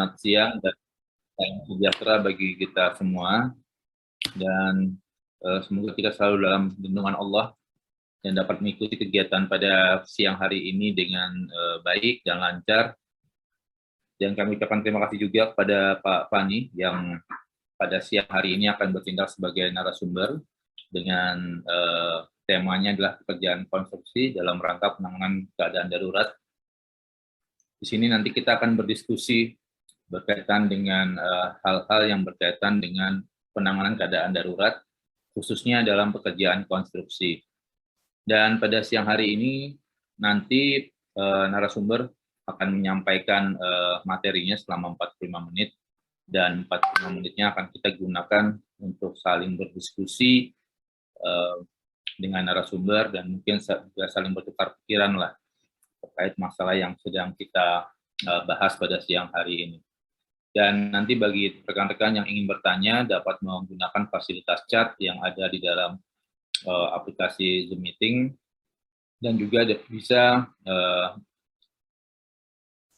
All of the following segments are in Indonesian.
Selamat siang dan salam sejahtera bagi kita semua, dan semoga kita selalu dalam lindungan Allah dan dapat mengikuti kegiatan pada siang hari ini dengan baik dan lancar. Dan kami ucapkan terima kasih juga kepada Pak Fani yang pada siang hari ini akan bertindak sebagai narasumber dengan temanya adalah pekerjaan konstruksi dalam rangka penanganan keadaan darurat. Di sini nanti kita akan berdiskusi berkaitan dengan hal-hal yang berkaitan dengan penanganan keadaan darurat, khususnya dalam pekerjaan konstruksi. Dan pada siang hari ini nanti narasumber akan menyampaikan materinya selama 45 menit, dan 45 menitnya akan kita gunakan untuk saling berdiskusi dengan narasumber dan mungkin juga saling bertukar pikiran lah terkait masalah yang sedang kita bahas pada siang hari ini. Dan nanti bagi rekan-rekan yang ingin bertanya dapat menggunakan fasilitas chat yang ada di dalam aplikasi Zoom Meeting, dan juga bisa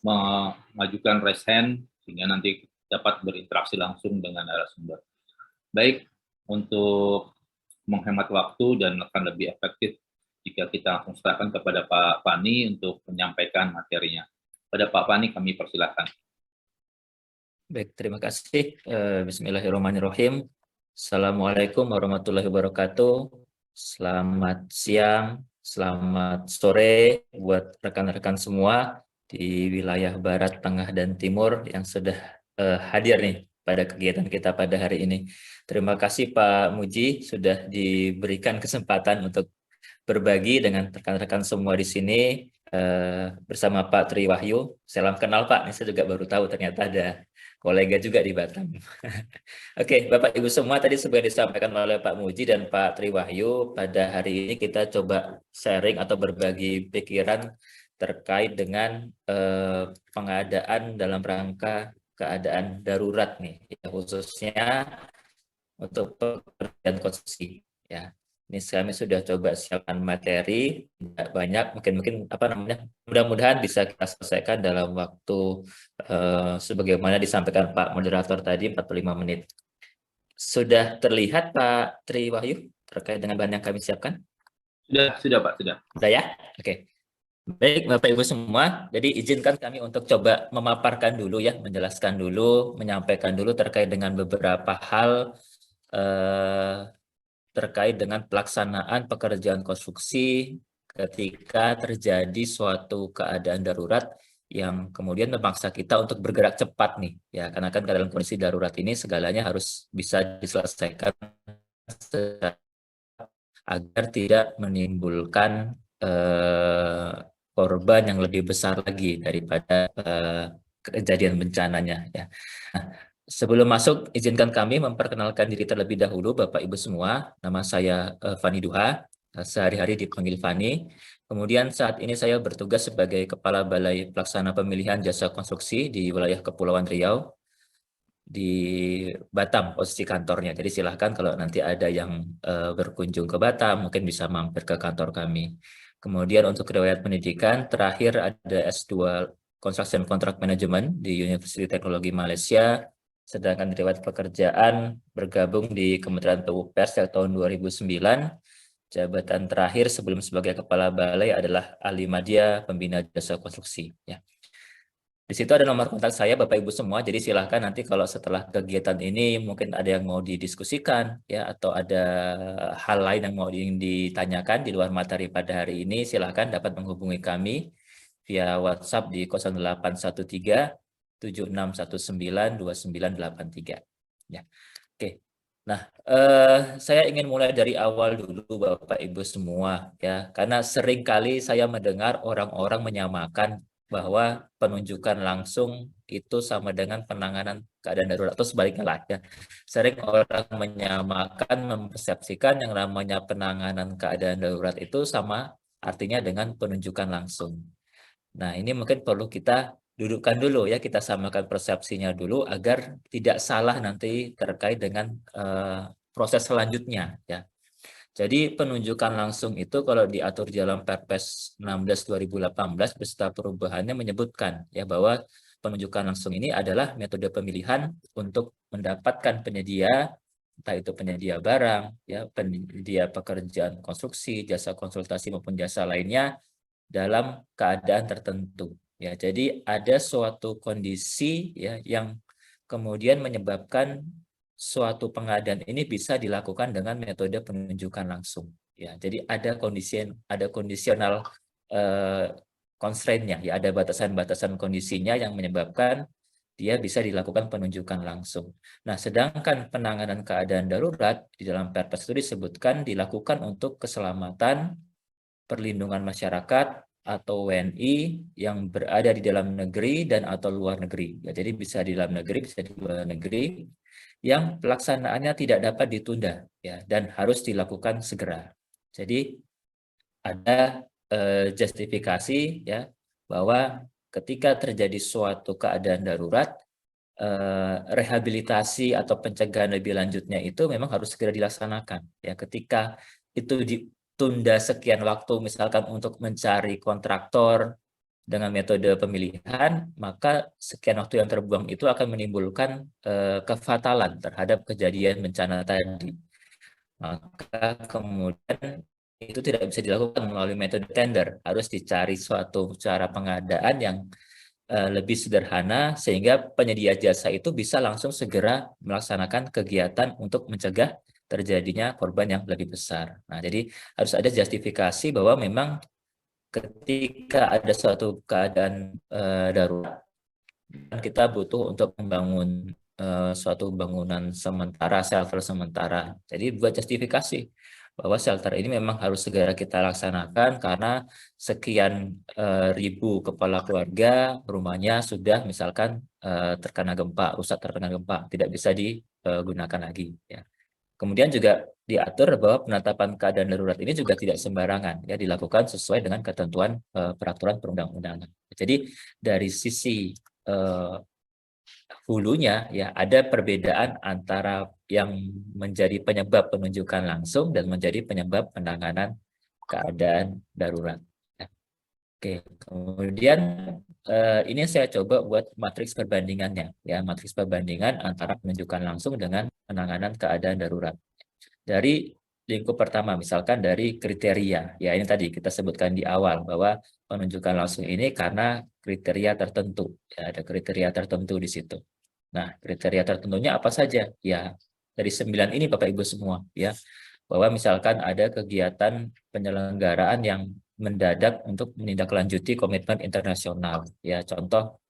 mengajukan raise hand sehingga nanti dapat berinteraksi langsung dengan narasumber. Baik, untuk menghemat waktu dan akan lebih efektif jika kita langsung serahkan kepada Pak Fani untuk menyampaikan materinya. Pada Pak Fani kami persilahkan. Baik, terima kasih. Bismillahirrahmanirrahim. Assalamualaikum warahmatullahi wabarakatuh. Selamat siang, selamat sore buat rekan-rekan semua di wilayah Barat, Tengah, dan Timur yang sudah hadir nih pada kegiatan kita pada hari ini. Terima kasih Pak Muji sudah diberikan kesempatan untuk berbagi dengan rekan-rekan semua di sini bersama Pak Tri Wahyu. Salam kenal Pak, ini saya juga baru tahu ternyata ada kolega juga di Batam. Oke, Bapak Ibu semua, tadi seperti disampaikan oleh Pak Muji dan Pak Tri Wahyu, pada hari ini kita coba sharing atau berbagi pikiran terkait dengan pengadaan dalam rangka keadaan darurat nih, ya, khususnya untuk pekerjaan konstruksi. Ya, ini kami sudah coba siapkan materi, tidak banyak, mungkin mudah-mudahan bisa kita selesaikan dalam waktu sebagaimana disampaikan Pak Moderator tadi 45 menit. Sudah terlihat Pak Tri Wahyu terkait dengan bahan yang kami siapkan? Sudah Pak, sudah. Sudah ya? Oke. Baik Bapak Ibu semua, jadi izinkan kami untuk coba memaparkan dulu ya, menjelaskan dulu, menyampaikan dulu terkait dengan beberapa hal terkait dengan pelaksanaan pekerjaan konstruksi ketika terjadi suatu keadaan darurat yang kemudian memaksa kita untuk bergerak cepat nih ya, karena kan dalam kondisi darurat ini segalanya harus bisa diselesaikan agar tidak menimbulkan korban yang lebih besar lagi daripada kejadian bencananya ya. Nah, sebelum masuk, izinkan kami memperkenalkan diri terlebih dahulu Bapak Ibu semua. Nama saya Fani Duha, sehari-hari dipanggil Fani. Kemudian saat ini saya bertugas sebagai Kepala Balai Pelaksana Pemilihan Jasa Konstruksi di wilayah Kepulauan Riau, di Batam posisi kantornya. Jadi silahkan kalau nanti ada yang berkunjung ke Batam, mungkin bisa mampir ke kantor kami. Kemudian untuk riwayat pendidikan, terakhir ada S2 Construction Contract Management di University Teknologi Malaysia, sedangkan riwayat pekerjaan bergabung di Kementerian PUPR sejak tahun 2009. Jabatan terakhir sebelum sebagai Kepala Balai adalah Ahli Madya Pembina Jasa Konstruksi. Ya. Di situ ada nomor kontak saya Bapak Ibu semua, jadi silahkan nanti kalau setelah kegiatan ini mungkin ada yang mau didiskusikan ya, atau ada hal lain yang mau ditanyakan di luar materi pada hari ini, silahkan dapat menghubungi kami via WhatsApp di 0813 7619 2983 ya. Oke. Nah, saya ingin mulai dari awal dulu Bapak Ibu semua ya, karena seringkali saya mendengar orang-orang menyamakan bahwa penunjukan langsung itu sama dengan penanganan keadaan darurat atau sebaliknya lah ya. Sering orang menyamakan, mempersepsikan yang namanya penanganan keadaan darurat itu sama artinya dengan penunjukan langsung. Nah, ini mungkin perlu kita dudukkan dulu ya, kita samakan persepsinya dulu agar tidak salah nanti terkait dengan proses selanjutnya ya. Jadi penunjukan langsung itu kalau diatur di dalam Perpres 16 2018 beserta perubahannya menyebutkan ya bahwa penunjukan langsung ini adalah metode pemilihan untuk mendapatkan penyedia, entah itu penyedia barang, ya, penyedia pekerjaan konstruksi, jasa konsultasi maupun jasa lainnya dalam keadaan tertentu. Ya, jadi ada suatu kondisi ya yang kemudian menyebabkan suatu pengadaan ini bisa dilakukan dengan metode penunjukan langsung. Ya, jadi ada kondisional constraint-nya, ya ada batasan-batasan kondisinya yang menyebabkan dia bisa dilakukan penunjukan langsung. Nah, sedangkan penanganan keadaan darurat di dalam Perpres itu disebutkan dilakukan untuk keselamatan, perlindungan masyarakat atau WNI yang berada di dalam negeri dan atau luar negeri. Ya, jadi bisa di dalam negeri, bisa di luar negeri, yang pelaksanaannya tidak dapat ditunda, ya, dan harus dilakukan segera. Jadi ada justifikasi ya bahwa ketika terjadi suatu keadaan darurat, rehabilitasi atau pencegahan lebih lanjutnya itu memang harus segera dilaksanakan. Ya, ketika itu ditunda sekian waktu, misalkan untuk mencari kontraktor dengan metode pemilihan, maka sekian waktu yang terbuang itu akan menimbulkan kefatalan terhadap kejadian bencana tadi. Maka kemudian itu tidak bisa dilakukan melalui metode tender, harus dicari suatu cara pengadaan yang lebih sederhana sehingga penyedia jasa itu bisa langsung segera melaksanakan kegiatan untuk mencegah terjadinya korban yang lebih besar. Nah, jadi harus ada justifikasi bahwa memang ketika ada suatu keadaan darurat, kita butuh untuk membangun suatu bangunan sementara, shelter sementara. Jadi buat justifikasi bahwa shelter ini memang harus segera kita laksanakan karena sekian ribu kepala keluarga rumahnya sudah misalkan terkena gempa, rusak terkena gempa, tidak bisa digunakan lagi. Ya. Kemudian juga diatur bahwa penetapan keadaan darurat ini juga tidak sembarangan, ya, dilakukan sesuai dengan ketentuan peraturan perundang-undangan. Jadi dari sisi hulunya ya ada perbedaan antara yang menjadi penyebab penunjukan langsung dan menjadi penyebab penanganan keadaan darurat. Ya. Oke, kemudian ini saya coba buat matriks perbandingannya, ya, matriks perbandingan antara penunjukan langsung dengan penanganan keadaan darurat. Dari lingkup pertama, misalkan dari kriteria, ya ini tadi kita sebutkan di awal bahwa penunjukan langsung ini karena kriteria tertentu, ya, ada kriteria tertentu di situ. Nah, kriteria tertentunya apa saja? Ya, dari 9 ini Bapak Ibu semua, ya, bahwa misalkan ada kegiatan penyelenggaraan yang mendadak untuk menindaklanjuti komitmen internasional, ya, contoh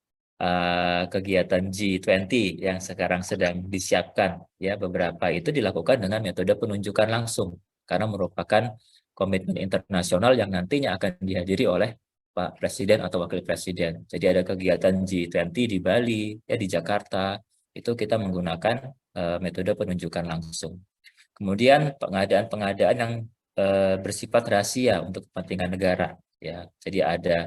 kegiatan G20 yang sekarang sedang disiapkan, ya, beberapa itu dilakukan dengan metode penunjukan langsung karena merupakan komitmen internasional yang nantinya akan dihadiri oleh Pak Presiden atau Wakil Presiden. Jadi ada kegiatan G20 di Bali, ya, di Jakarta, itu kita menggunakan metode penunjukan langsung. Kemudian pengadaan-pengadaan yang bersifat rahasia untuk kepentingan negara, ya. Jadi ada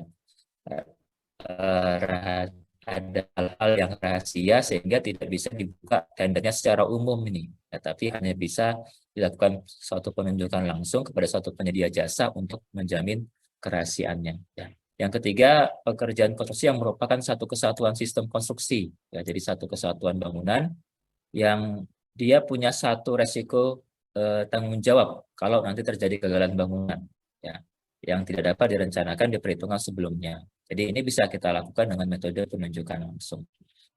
ada hal-hal yang rahasia sehingga tidak bisa dibuka tendernya secara umum ini, ya, tapi hanya bisa dilakukan suatu penunjukan langsung kepada suatu penyedia jasa untuk menjamin kerahasiaannya. Ya. Yang ketiga, pekerjaan konstruksi yang merupakan satu kesatuan sistem konstruksi, ya, jadi satu kesatuan bangunan yang dia punya satu resiko tanggung jawab kalau nanti terjadi kegagalan bangunan, ya, yang tidak dapat direncanakan di perhitungan sebelumnya. Jadi ini bisa kita lakukan dengan metode penunjukan langsung.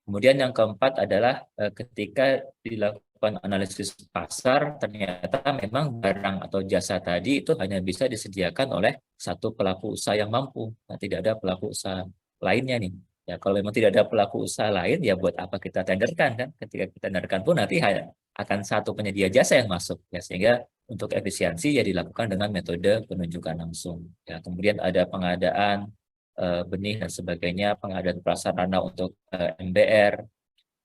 Kemudian yang keempat adalah ketika dilakukan analisis pasar, ternyata memang barang atau jasa tadi itu hanya bisa disediakan oleh satu pelaku usaha yang mampu. Nah, tidak ada pelaku usaha lainnya nih. Ya, kalau memang tidak ada pelaku usaha lain, ya buat apa kita tenderkan kan? Ketika kita tenderkan pun nanti akan satu penyedia jasa yang masuk. Ya, sehingga untuk efisiensi ya dilakukan dengan metode penunjukan langsung. Ya, kemudian ada pengadaan benih dan sebagainya, pengadaan prasarana untuk MBR,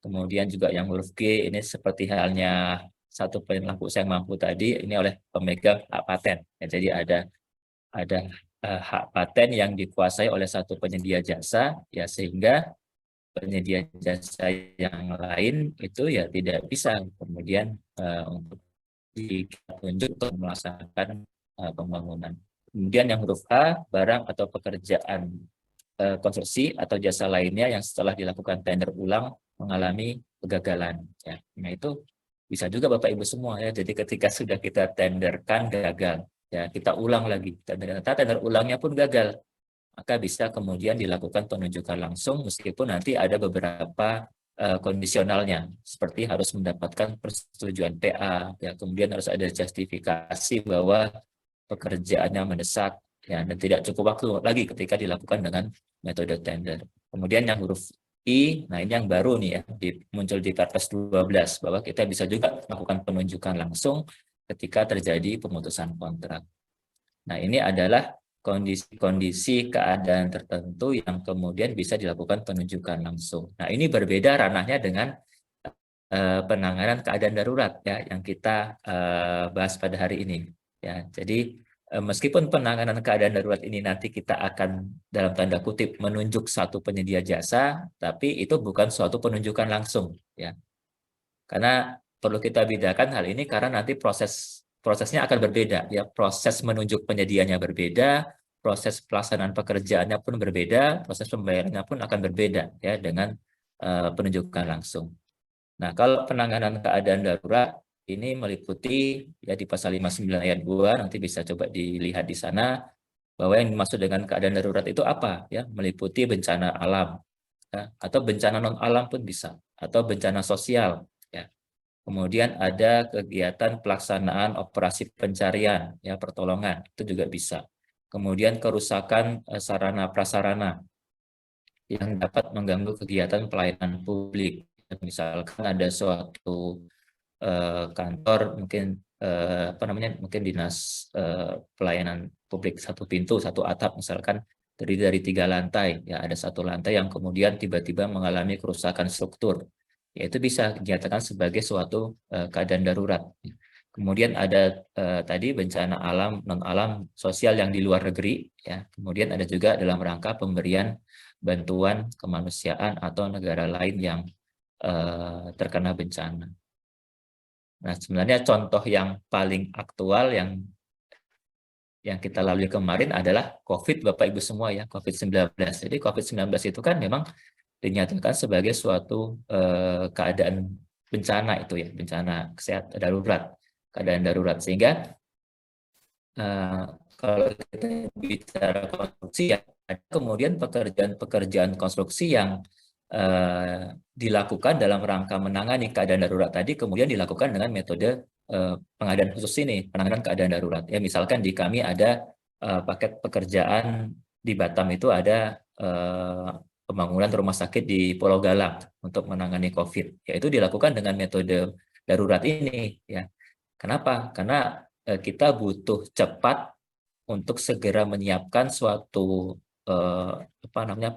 kemudian juga yang huruf G ini seperti halnya satu pelaku usaha yang mampu tadi, ini oleh pemegang hak paten. Ya, jadi ada hak paten yang dikuasai oleh satu penyedia jasa, ya, sehingga penyedia jasa yang lain itu ya tidak bisa kemudian untuk ditunjuk untuk melaksanakan pembangunan. Kemudian yang huruf A, barang atau pekerjaan konstruksi atau jasa lainnya yang setelah dilakukan tender ulang mengalami kegagalan. Ya. Nah itu bisa juga Bapak Ibu semua ya. Jadi ketika sudah kita tenderkan gagal, ya kita ulang lagi. Ternyata tender ulangnya pun gagal, maka bisa kemudian dilakukan penunjukan langsung meskipun nanti ada beberapa kondisionalnya, seperti harus mendapatkan persetujuan PA, ya kemudian harus ada justifikasi bahwa pekerjaannya mendesak, ya, dan tidak cukup waktu lagi ketika dilakukan dengan metode tender. Kemudian yang huruf I, nah ini yang baru nih ya, muncul di Perpres 12, bahwa kita bisa juga melakukan penunjukan langsung ketika terjadi pemutusan kontrak. Nah ini adalah kondisi-kondisi keadaan tertentu yang kemudian bisa dilakukan penunjukan langsung. Nah ini berbeda ranahnya dengan penanganan keadaan darurat ya yang kita bahas pada hari ini. Ya, jadi meskipun penanganan keadaan darurat ini nanti kita akan dalam tanda kutip menunjuk satu penyedia jasa, tapi itu bukan suatu penunjukan langsung ya. Karena perlu kita bedakan hal ini karena nanti prosesnya akan berbeda ya. Proses menunjuk penyedianya berbeda, proses pelaksanaan pekerjaannya pun berbeda, proses pembayarannya pun akan berbeda ya dengan penunjukan langsung. Nah, kalau penanganan keadaan darurat ini meliputi ya di pasal 59 ayat 2 nanti bisa coba dilihat di sana bahwa yang dimaksud dengan keadaan darurat itu apa ya, meliputi bencana alam ya, atau bencana non alam pun bisa, atau bencana sosial ya. Kemudian ada kegiatan pelaksanaan operasi pencarian ya, pertolongan itu juga bisa. Kemudian kerusakan sarana prasarana yang dapat mengganggu kegiatan pelayanan publik. Misalkan ada suatu kantor mungkin mungkin dinas pelayanan publik satu pintu satu atap misalkan terdiri dari 3 lantai ya, ada satu lantai yang kemudian tiba-tiba mengalami kerusakan struktur, yaitu bisa dinyatakan sebagai suatu keadaan darurat. Kemudian ada tadi bencana alam non alam sosial yang di luar negeri ya, kemudian ada juga dalam rangka pemberian bantuan kemanusiaan atau negara lain yang terkena bencana. Nah, sebenarnya contoh yang paling aktual yang kita lalui kemarin adalah COVID, Bapak Ibu semua ya, COVID-19. Jadi COVID-19 itu kan memang dinyatakan sebagai suatu keadaan bencana itu ya, bencana kesehatan darurat, keadaan darurat. Sehingga kalau kita bicara konstruksi ya, kemudian pekerjaan konstruksi yang dilakukan dalam rangka menangani keadaan darurat tadi kemudian dilakukan dengan metode pengadaan khusus ini, penanganan keadaan darurat. Ya misalkan di kami ada paket pekerjaan di Batam itu ada pembangunan rumah sakit di Pulau Galang untuk menangani COVID. Yaitu dilakukan dengan metode darurat ini ya. Kenapa? Karena kita butuh cepat untuk segera menyiapkan suatu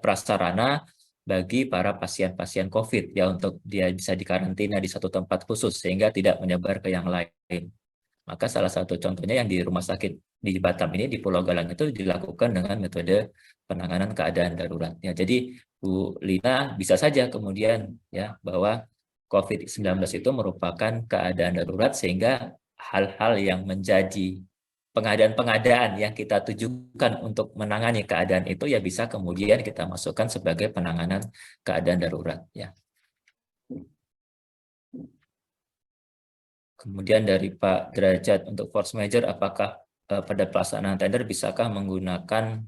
prasarana bagi para pasien-pasien COVID ya untuk dia bisa dikarantina di satu tempat khusus sehingga tidak menyebar ke yang lain. Maka salah satu contohnya yang di rumah sakit di Batam ini di Pulau Galang itu dilakukan dengan metode penanganan keadaan darurat. Ya, jadi Bu Lina bisa saja kemudian ya bahwa COVID-19 itu merupakan keadaan darurat sehingga hal-hal yang menjadi pengadaan-pengadaan yang kita tujukan untuk menangani keadaan itu ya bisa kemudian kita masukkan sebagai penanganan keadaan darurat ya. Kemudian dari Pak Derajat untuk force major, apakah pada pelaksanaan tender bisakah menggunakan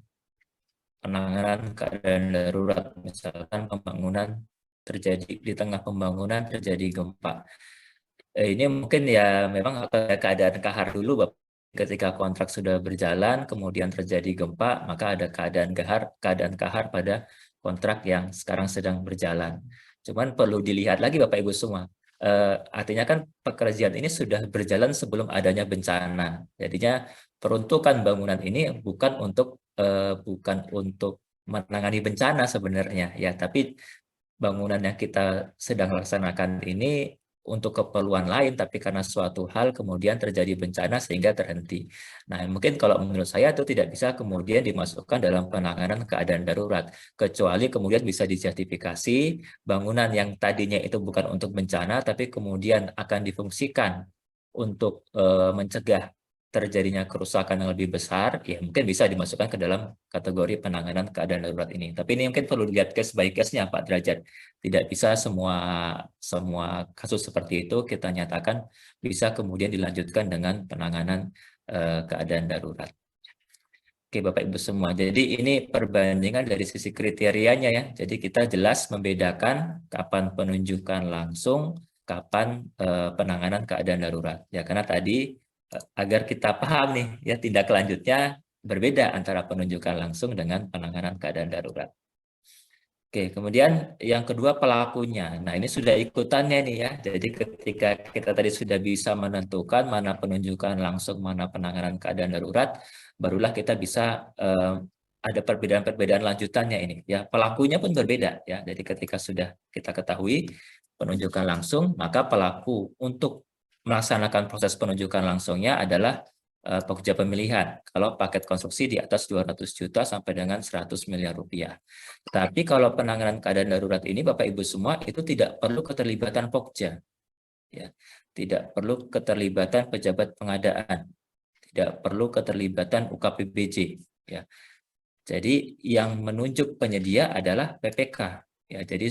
penanganan keadaan darurat, misalkan pembangunan terjadi di tengah pembangunan terjadi gempa. Ini mungkin ya memang keadaan kahar dulu Bapak. Ketika kontrak sudah berjalan, kemudian terjadi gempa, maka ada keadaan kahar pada kontrak yang sekarang sedang berjalan. Cuman perlu dilihat lagi Bapak Ibu semua. Artinya kan pekerjaan ini sudah berjalan sebelum adanya bencana. Jadinya peruntukan bangunan ini bukan untuk menangani bencana sebenarnya ya, tapi bangunan yang kita sedang laksanakan ini untuk keperluan lain, tapi karena suatu hal kemudian terjadi bencana sehingga terhenti. Nah, mungkin kalau menurut saya itu tidak bisa kemudian dimasukkan dalam penanganan keadaan darurat, kecuali kemudian bisa dijustifikasi bangunan yang tadinya itu bukan untuk bencana, tapi kemudian akan difungsikan untuk mencegah terjadinya kerusakan yang lebih besar, ya mungkin bisa dimasukkan ke dalam kategori penanganan keadaan darurat ini. Tapi ini mungkin perlu dilihat case by case-nya, Pak Derajat. Tidak bisa semua kasus seperti itu kita nyatakan bisa kemudian dilanjutkan dengan penanganan keadaan darurat. Oke, Bapak Ibu semua. Jadi ini perbandingan dari sisi kriterianya ya. Jadi kita jelas membedakan kapan penunjukan langsung, kapan penanganan keadaan darurat. Ya, karena tadi agar kita paham nih ya tindak lanjutnya berbeda antara penunjukan langsung dengan penanganan keadaan darurat. Oke, kemudian yang kedua pelakunya. Nah, ini sudah ikutannya nih ya. Jadi ketika kita tadi sudah bisa menentukan mana penunjukan langsung, mana penanganan keadaan darurat, barulah kita bisa ada perbedaan-perbedaan lanjutannya ini. Ya, pelakunya pun berbeda ya. Jadi ketika sudah kita ketahui penunjukan langsung, maka pelaku untuk melaksanakan proses penunjukan langsungnya adalah pekerja pemilihan. Kalau paket konstruksi di atas 200 juta sampai dengan 100 miliar rupiah. Tapi kalau penanganan keadaan darurat ini Bapak Ibu semua itu tidak perlu keterlibatan Pokja. Ya. Tidak perlu keterlibatan pejabat pengadaan. Tidak perlu keterlibatan UKPBJ. Ya. Jadi yang menunjuk penyedia adalah PPK. Ya, jadi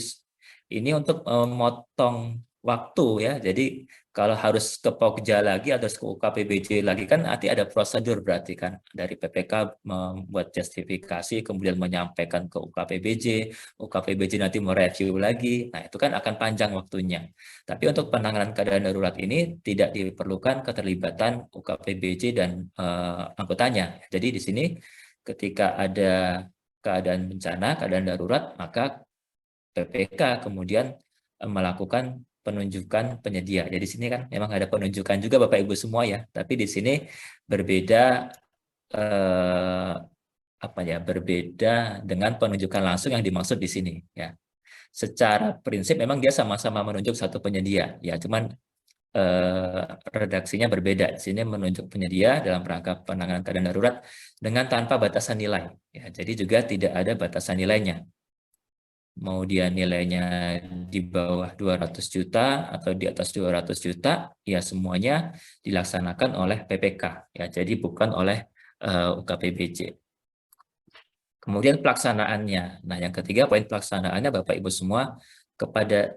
ini untuk memotong waktu ya. Jadi kalau harus ke Pokja lagi atau ke UKPBJ lagi kan nanti ada prosedur berarti kan dari PPK membuat justifikasi kemudian menyampaikan ke UKPBJ, UKPBJ nanti mereview lagi. Nah, itu kan akan panjang waktunya. Tapi untuk penanganan keadaan darurat ini tidak diperlukan keterlibatan UKPBJ dan anggotanya. Jadi di sini ketika ada keadaan bencana, keadaan darurat, maka PPK kemudian melakukan penunjukan penyedia. Jadi di sini kan memang ada penunjukan juga Bapak Ibu semua ya, tapi di sini berbeda berbeda dengan penunjukan langsung yang dimaksud di sini ya. Secara prinsip memang dia sama-sama menunjuk satu penyedia ya, cuman redaksinya berbeda. Di sini menunjuk penyedia dalam rangka penanganan keadaan darurat dengan tanpa batasan nilai ya. Jadi juga tidak ada batasan nilainya. Mau dia nilainya di bawah 200 juta atau di atas 200 juta, ya semuanya dilaksanakan oleh PPK, ya jadi bukan oleh UKPBJ. Kemudian pelaksanaannya. Nah, yang ketiga poin pelaksanaannya Bapak Ibu semua kepada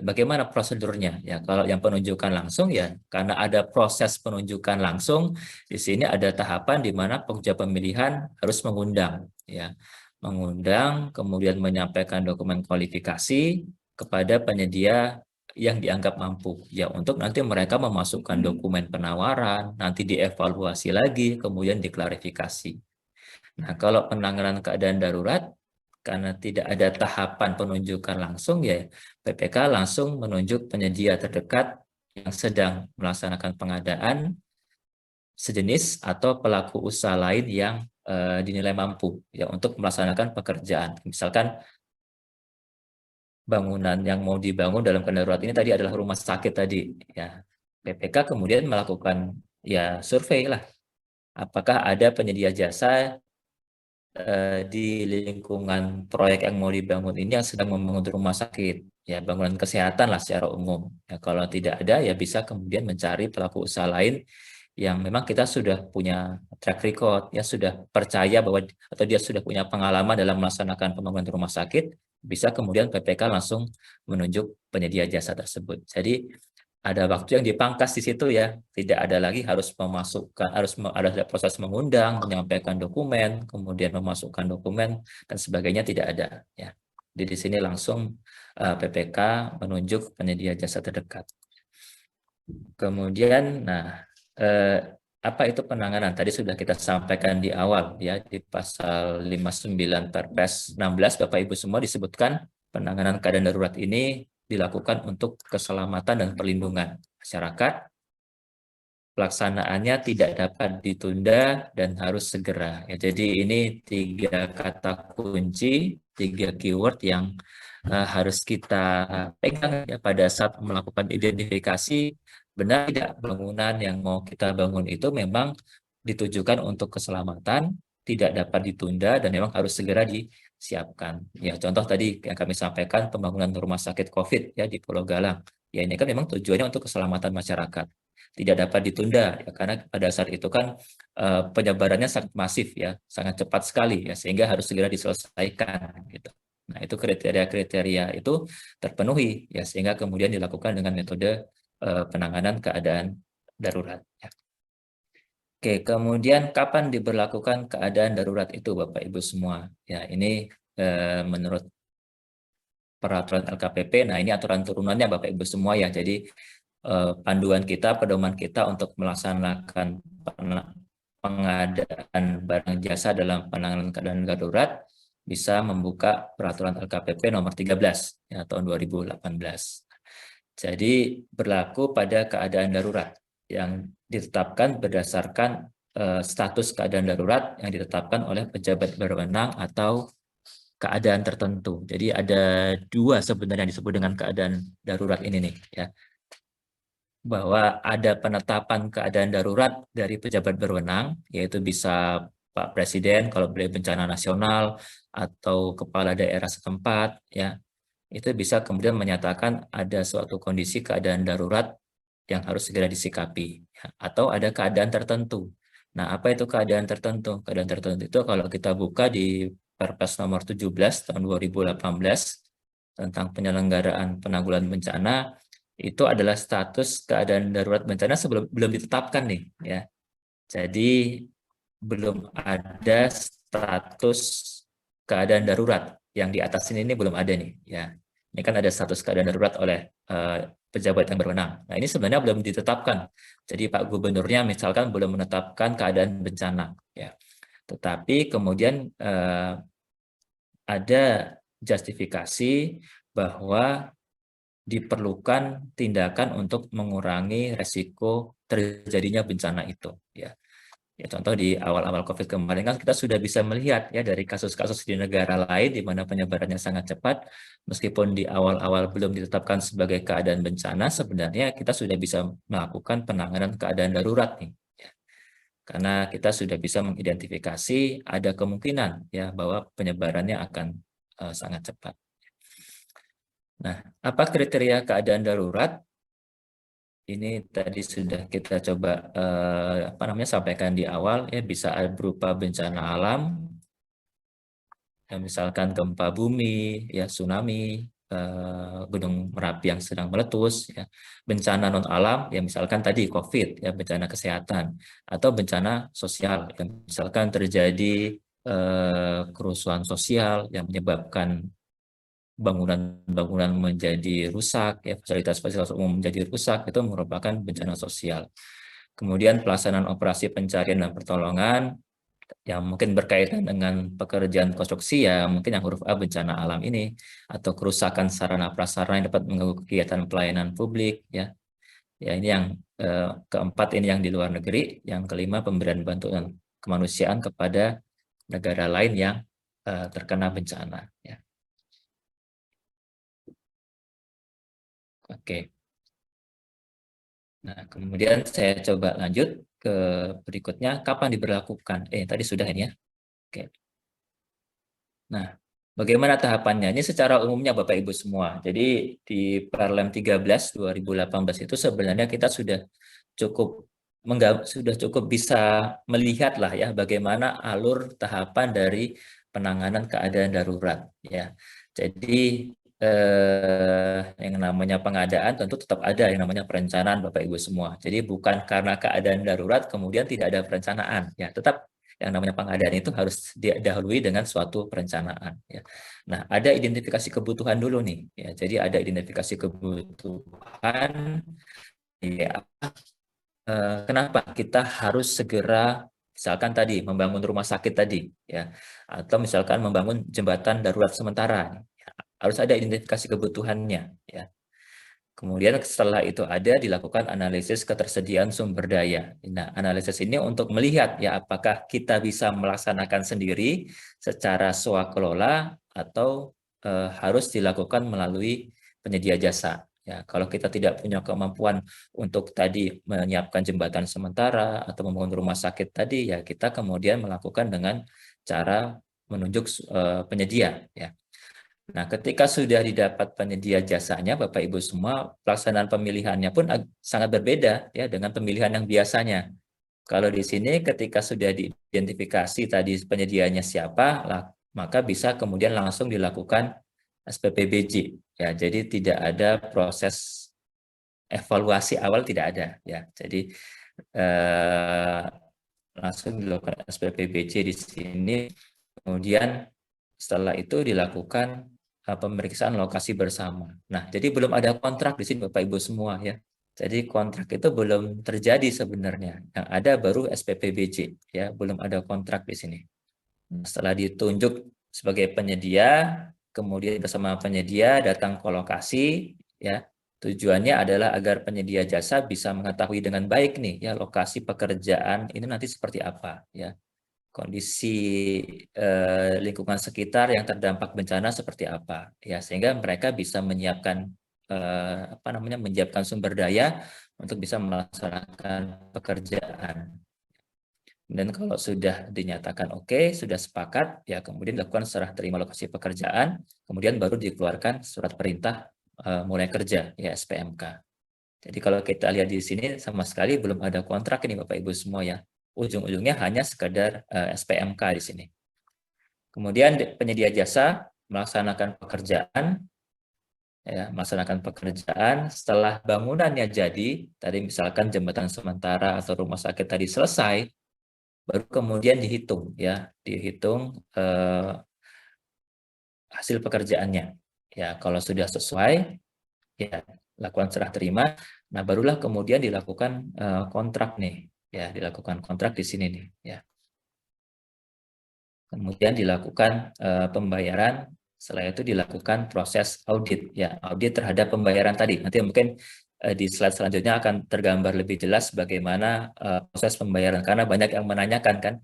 bagaimana prosedurnya. Ya, kalau yang penunjukan langsung ya karena ada proses penunjukan langsung, di sini ada tahapan di mana pekerja pemilihan harus mengundang ya. Mengundang, kemudian menyampaikan dokumen kualifikasi kepada penyedia yang dianggap mampu ya untuk nanti mereka memasukkan dokumen penawaran, nanti dievaluasi lagi, kemudian diklarifikasi. Nah, kalau penanganan keadaan darurat karena tidak ada tahapan penunjukan langsung ya PPK langsung menunjuk penyedia terdekat yang sedang melaksanakan pengadaan sejenis atau pelaku usaha lain yang dinilai mampu ya untuk melaksanakan pekerjaan. Misalkan bangunan yang mau dibangun dalam keadaan darurat ini tadi adalah rumah sakit tadi ya. PPK kemudian melakukan ya survei lah. Apakah ada penyedia jasa di lingkungan proyek yang mau dibangun ini yang sedang membangun rumah sakit ya bangunan kesehatan lah secara umum. Ya, kalau tidak ada ya bisa kemudian mencari pelaku usaha lain yang memang kita sudah punya track record, ya sudah percaya bahwa atau dia sudah punya pengalaman dalam melaksanakan pembangunan rumah sakit, bisa kemudian PPK langsung menunjuk penyedia jasa tersebut. Jadi ada waktu yang dipangkas di situ ya, tidak ada lagi harus memasukkan, ada proses mengundang, menyampaikan dokumen, kemudian memasukkan dokumen dan sebagainya tidak ada ya. Jadi di sini langsung PPK menunjuk penyedia jasa terdekat. Kemudian, nah apa itu penanganan? Tadi sudah kita sampaikan di awal ya di pasal 59 Perpres 16 Bapak Ibu semua disebutkan penanganan keadaan darurat ini dilakukan untuk keselamatan dan perlindungan masyarakat. Pelaksanaannya tidak dapat ditunda dan harus segera. Ya, jadi ini 3 kata kunci, 3 keyword yang harus kita pegang ya pada saat melakukan identifikasi benar tidak bangunan yang mau kita bangun itu memang ditujukan untuk keselamatan, tidak dapat ditunda dan memang harus segera disiapkan. Ya, contoh tadi yang kami sampaikan pembangunan rumah sakit COVID ya di Pulau Galang. Ya ini kan memang tujuannya untuk keselamatan masyarakat. tidak dapat ditunda ya, karena pada saat itu kan penyebarannya sangat masif ya, sangat cepat sekali ya, sehingga harus segera diselesaikan gitu. Nah, itu kriteria-kriteria itu terpenuhi ya, sehingga kemudian dilakukan dengan metode penanganan keadaan darurat ya. Oke, kemudian kapan diberlakukan keadaan darurat itu Bapak Ibu semua? Ya, ini menurut peraturan LKPP. Nah, ini aturan turunannya Bapak Ibu semua ya. Jadi panduan kita, pedoman kita untuk melaksanakan pengadaan barang jasa dalam penanganan keadaan darurat bisa membuka peraturan LKPP nomor 13 ya, tahun 2018. Jadi berlaku pada keadaan darurat yang ditetapkan berdasarkan status keadaan darurat yang ditetapkan oleh pejabat berwenang atau keadaan tertentu. Jadi ada dua sebenarnya yang disebut dengan keadaan darurat ini nih ya. Bahwa ada penetapan keadaan darurat dari pejabat berwenang, yaitu bisa Pak Presiden kalau beliau bencana nasional atau kepala daerah setempat ya. Itu bisa kemudian menyatakan ada suatu kondisi keadaan darurat yang harus segera disikapi ya. Atau ada keadaan tertentu. Nah, apa itu keadaan tertentu? Keadaan tertentu itu kalau kita buka di Perpres nomor 17 tahun 2018 tentang penyelenggaraan penanggulangan bencana, itu adalah status keadaan darurat bencana sebelum belum ditetapkan nih ya. Jadi belum ada status keadaan darurat yang di atas ini belum ada nih ya. Ini kan ada status keadaan darurat oleh pejabat yang berwenang. Nah, ini sebenarnya belum ditetapkan. Jadi Pak Gubernurnya misalkan belum menetapkan keadaan bencana ya. Tetapi kemudian ada justifikasi bahwa diperlukan tindakan untuk mengurangi resiko terjadinya bencana itu ya. Ya, contoh di awal-awal COVID kemarin kan kita sudah bisa melihat ya dari kasus-kasus di negara lain di mana penyebarannya sangat cepat, meskipun di awal-awal belum ditetapkan sebagai keadaan bencana, sebenarnya kita sudah bisa melakukan penanganan keadaan darurat nih. Ya. Karena kita sudah bisa mengidentifikasi ada kemungkinan ya bahwa penyebarannya akan sangat cepat. Nah, apa kriteria keadaan darurat? Ini tadi sudah kita coba sampaikan di awal ya, bisa berupa bencana alam, ya, misalkan gempa bumi, ya tsunami, gunung Merapi yang sedang meletus, ya, bencana non alam, ya misalkan tadi COVID, ya bencana kesehatan, atau bencana sosial, yang misalkan terjadi kerusuhan sosial yang menyebabkan bangunan-bangunan menjadi rusak, ya fasilitas-fasilitas umum menjadi rusak, itu merupakan bencana sosial. Kemudian pelaksanaan operasi pencarian dan pertolongan yang mungkin berkaitan dengan pekerjaan konstruksi, ya mungkin yang huruf A bencana alam ini, atau kerusakan sarana prasarana yang dapat mengganggu kegiatan pelayanan publik, ya. Ya ini yang keempat ini yang di luar negeri, yang kelima pemberian bantuan kemanusiaan kepada negara lain yang terkena bencana, ya. Oke. Nah, kemudian saya coba lanjut ke berikutnya, kapan diberlakukan? Tadi sudah ini ya. Oke. Nah, bagaimana tahapannya? Ini secara umumnya Bapak Ibu semua. Jadi di Perlem 13 2018 itu sebenarnya kita sudah cukup bisa melihat lah ya bagaimana alur tahapan dari penanganan keadaan darurat ya. Jadi yang namanya pengadaan tentu tetap ada yang namanya perencanaan Bapak Ibu semua. Jadi bukan karena keadaan darurat kemudian tidak ada perencanaan ya, tetap yang namanya pengadaan itu harus didahului dengan suatu perencanaan ya. Nah, ada identifikasi kebutuhan dulu nih ya. Jadi ada identifikasi kebutuhan ya. Kenapa kita harus segera misalkan tadi membangun rumah sakit tadi ya, atau misalkan membangun jembatan darurat sementara ya, harus ada identifikasi kebutuhannya ya. Kemudian setelah itu ada dilakukan analisis ketersediaan sumber daya. Nah, analisis ini untuk melihat ya apakah kita bisa melaksanakan sendiri secara swakelola atau harus dilakukan melalui penyedia jasa. Ya, kalau kita tidak punya kemampuan untuk tadi menyiapkan jembatan sementara atau membangun rumah sakit tadi, ya kita kemudian melakukan dengan cara menunjuk penyedia. Ya. Nah, ketika sudah didapat penyedia jasanya, Bapak Ibu semua, pelaksanaan pemilihannya pun sangat berbeda ya dengan pemilihan yang biasanya. Kalau di sini ketika sudah diidentifikasi tadi penyedianya siapa, maka bisa kemudian langsung dilakukan SPPBJ. Ya, jadi tidak ada proses evaluasi awal, tidak ada ya. Jadi langsung dilakukan SPPBJ di sini. Kemudian setelah itu dilakukan pemeriksaan lokasi bersama. Nah, jadi belum ada kontrak di sini Bapak Ibu semua ya. Jadi kontrak itu belum terjadi sebenarnya. Yang ada baru SPPBJ ya, belum ada kontrak di sini. Setelah ditunjuk sebagai penyedia, kemudian bersama penyedia datang ke lokasi ya. Tujuannya adalah agar penyedia jasa bisa mengetahui dengan baik nih ya lokasi pekerjaan ini nanti seperti apa ya. Kondisi lingkungan sekitar yang terdampak bencana seperti apa ya, sehingga mereka bisa menyiapkan menyiapkan sumber daya untuk bisa melaksanakan pekerjaan. Dan kalau sudah dinyatakan oke, sudah sepakat, ya kemudian dilakukan serah terima lokasi pekerjaan, kemudian baru dikeluarkan surat perintah mulai kerja, ya SPMK. Jadi kalau kita lihat di sini sama sekali belum ada kontrak ini Bapak Ibu semua ya. Ujung-ujungnya hanya sekadar SPMK di sini. Kemudian penyedia jasa melaksanakan pekerjaan, ya, melaksanakan pekerjaan setelah bangunannya jadi, tadi misalkan jembatan sementara atau rumah sakit tadi selesai, baru kemudian dihitung ya, dihitung hasil pekerjaannya. Ya, kalau sudah sesuai, ya lakukan serah terima. Nah, barulah kemudian dilakukan kontrak nih, ya dilakukan kontrak di sini nih, ya. Kemudian dilakukan pembayaran. Setelah itu dilakukan proses audit, ya audit terhadap pembayaran tadi. Nanti mungkin di slide selanjutnya akan tergambar lebih jelas bagaimana proses pembayaran, karena banyak yang menanyakan kan,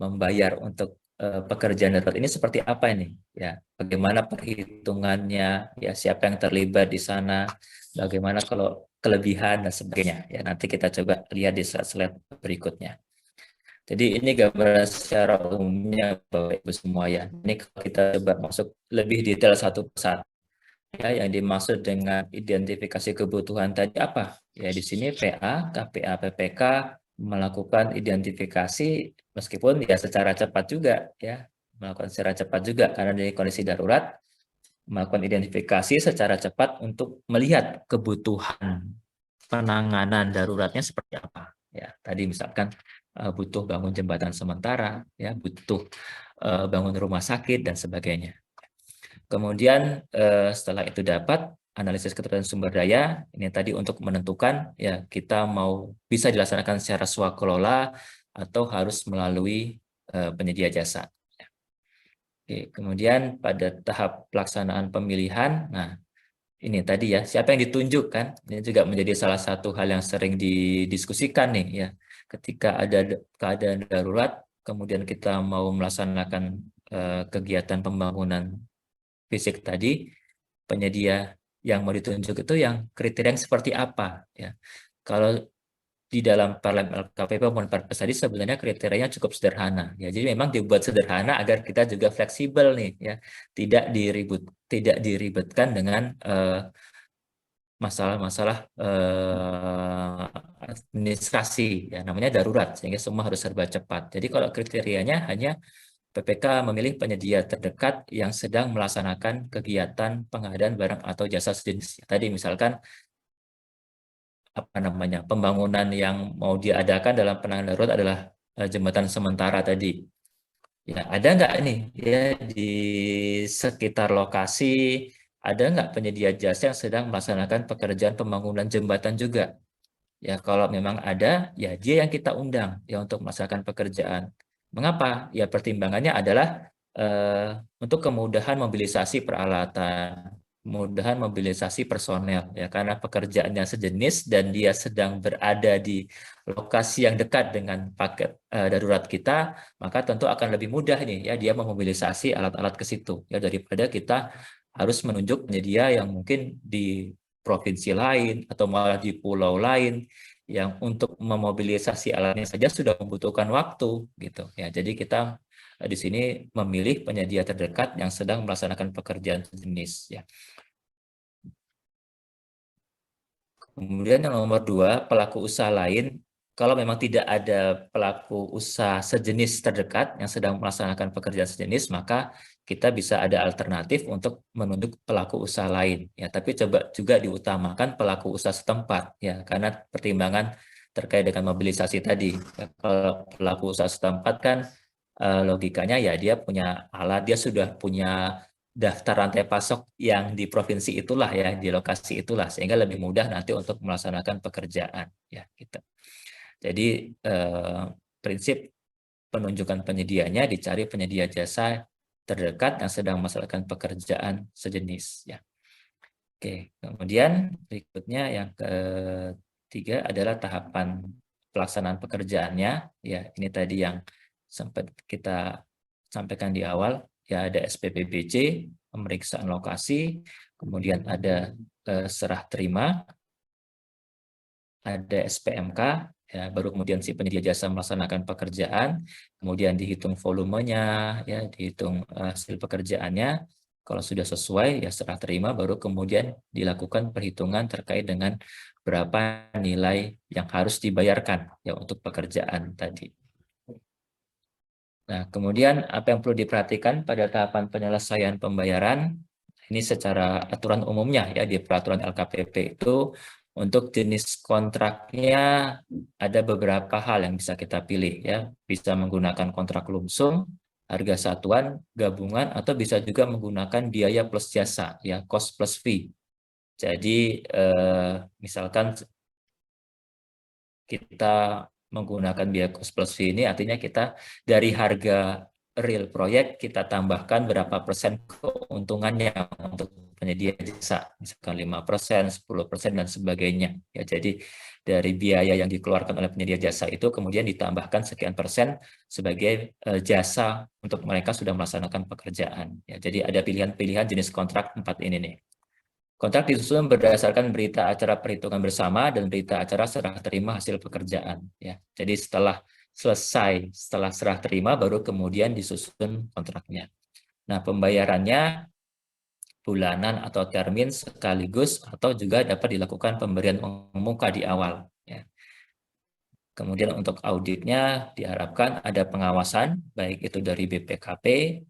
membayar untuk pekerjaan darurat ini seperti apa ini, ya bagaimana perhitungannya, ya siapa yang terlibat di sana, bagaimana kalau kelebihan dan sebagainya, ya nanti kita coba lihat di slide berikutnya. Jadi ini gambaran secara umumnya Bapak Ibu semua ya. Ini kalau kita coba masuk lebih detail satu persatu. Ya, yang dimaksud dengan identifikasi kebutuhan tadi apa? Ya di sini PA, KPA, PPK melakukan identifikasi meskipun ya secara cepat juga ya, melakukan secara cepat juga karena dari kondisi darurat, melakukan identifikasi secara cepat untuk melihat kebutuhan penanganan daruratnya seperti apa. Ya, tadi misalkan butuh bangun jembatan sementara, ya butuh bangun rumah sakit dan sebagainya. Kemudian setelah itu dapat analisis ketersediaan sumber daya, ini tadi untuk menentukan ya kita mau bisa dilaksanakan secara swakelola atau harus melalui penyedia jasa. Oke, kemudian pada tahap pelaksanaan pemilihan, nah ini tadi ya siapa yang ditunjuk kan, ini juga menjadi salah satu hal yang sering didiskusikan nih ya. Ketika ada keadaan darurat, kemudian kita mau melaksanakan kegiatan pembangunan fisik tadi, penyedia yang mau ditunjuk itu yang kriteria yang seperti apa ya. Kalau di dalam Parlemen LKPP maupun Perpres tadi sebenarnya kriterianya cukup sederhana ya. Jadi memang dibuat sederhana agar kita juga fleksibel nih ya, tidak diribetkan dengan masalah-masalah administrasi ya, namanya darurat sehingga semua harus serba cepat. Jadi kalau kriterianya hanya PPK memilih penyedia terdekat yang sedang melaksanakan kegiatan pengadaan barang atau jasa sejenis. Tadi misalkan pembangunan yang mau diadakan dalam penanganan darurat adalah jembatan sementara tadi. Ya, ada nggak nih ya di sekitar lokasi ada nggak penyedia jasa yang sedang melaksanakan pekerjaan pembangunan jembatan juga? Ya, kalau memang ada, ya dia yang kita undang ya untuk melaksanakan pekerjaan. Mengapa? Ya pertimbangannya adalah untuk kemudahan mobilisasi peralatan, kemudahan mobilisasi personel ya karena pekerjaannya sejenis dan dia sedang berada di lokasi yang dekat dengan paket darurat kita, maka tentu akan lebih mudah nih ya dia memobilisasi alat-alat ke situ ya daripada kita harus menunjuk penyedia yang mungkin di provinsi lain atau malah di pulau lain yang untuk memobilisasi alatnya saja sudah membutuhkan waktu gitu ya. Jadi kita di sini memilih penyedia terdekat yang sedang melaksanakan pekerjaan sejenis ya. Kemudian yang nomor 2, pelaku usaha lain. Kalau memang tidak ada pelaku usaha sejenis terdekat yang sedang melaksanakan pekerjaan sejenis, maka kita bisa ada alternatif untuk menunjuk pelaku usaha lain. Ya, tapi coba juga diutamakan pelaku usaha setempat, ya, karena pertimbangan terkait dengan mobilisasi tadi. Ya, kalau pelaku usaha setempat kan logikanya ya dia punya alat, dia sudah punya daftar rantai pasok yang di provinsi itulah ya, di lokasi itulah, sehingga lebih mudah nanti untuk melaksanakan pekerjaan ya gitu. Jadi prinsip penunjukan penyedianya dicari penyedia jasa terdekat yang sedang melaksanakan pekerjaan sejenis ya. Oke, kemudian berikutnya yang ketiga adalah tahapan pelaksanaan pekerjaannya ya. Ini tadi yang sempat kita sampaikan di awal. Ya, ada SPPBC, pemeriksaan lokasi, kemudian ada serah terima, ada SPMK, ya, baru kemudian si penyedia jasa melaksanakan pekerjaan, kemudian dihitung volumenya, ya, dihitung hasil pekerjaannya. Kalau sudah sesuai, ya serah terima, baru kemudian dilakukan perhitungan terkait dengan berapa nilai yang harus dibayarkan ya untuk pekerjaan tadi. Nah, kemudian apa yang perlu diperhatikan pada tahapan penyelesaian pembayaran, ini secara aturan umumnya ya di peraturan LKPP itu untuk jenis kontraknya ada beberapa hal yang bisa kita pilih ya. Bisa menggunakan kontrak lumsum, harga satuan, gabungan, atau bisa juga menggunakan biaya plus jasa ya, cost plus fee. Jadi misalkan kita menggunakan biaya cost plus fee ini artinya kita dari harga real proyek kita tambahkan berapa persen keuntungannya untuk penyedia jasa, misalkan 5%, 10%, dan sebagainya. Ya, jadi dari biaya yang dikeluarkan oleh penyedia jasa itu kemudian ditambahkan sekian persen sebagai jasa untuk mereka sudah melaksanakan pekerjaan. Ya, jadi ada pilihan-pilihan jenis kontrak 4 ini nih. Kontrak disusun berdasarkan berita acara perhitungan bersama dan berita acara serah terima hasil pekerjaan. Ya, jadi setelah serah terima baru kemudian disusun kontraknya. Nah, pembayarannya bulanan atau termin sekaligus atau juga dapat dilakukan pemberian muka di awal. Ya. Kemudian untuk auditnya diharapkan ada pengawasan baik itu dari BPKP,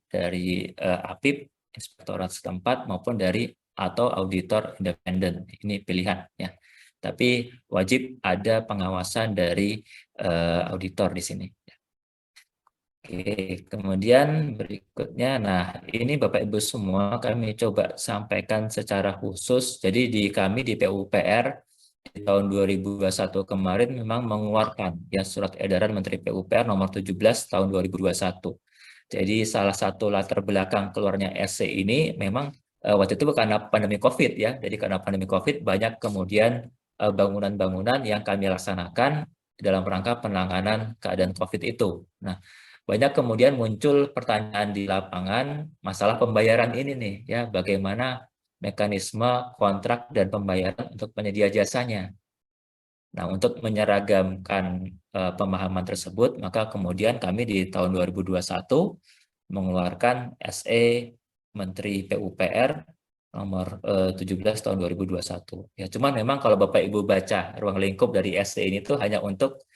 dari APIP, inspektorat setempat maupun dari atau auditor independen. Ini pilihan ya. Tapi wajib ada pengawasan dari auditor di sini. Oke, kemudian berikutnya, nah ini Bapak Ibu semua kami coba sampaikan secara khusus. Jadi di kami di PUPR di tahun 2021 kemarin memang mengeluarkan ya surat edaran Menteri PUPR nomor 17 tahun 2021. Jadi salah satu latar belakang keluarnya SC ini memang waktu itu karena pandemi COVID ya. Jadi karena pandemi COVID banyak kemudian bangunan-bangunan yang kami laksanakan dalam rangka penanganan keadaan COVID itu. Nah, banyak kemudian muncul pertanyaan di lapangan masalah pembayaran ini nih ya, bagaimana mekanisme kontrak dan pembayaran untuk penyedia jasanya. Nah, untuk menyeragamkan pemahaman tersebut, maka kemudian kami di tahun 2021 mengeluarkan SE Menteri PUPR nomor 17 tahun 2021. Ya, cuman memang kalau Bapak Ibu baca ruang lingkup dari SE ini tuh hanya untuk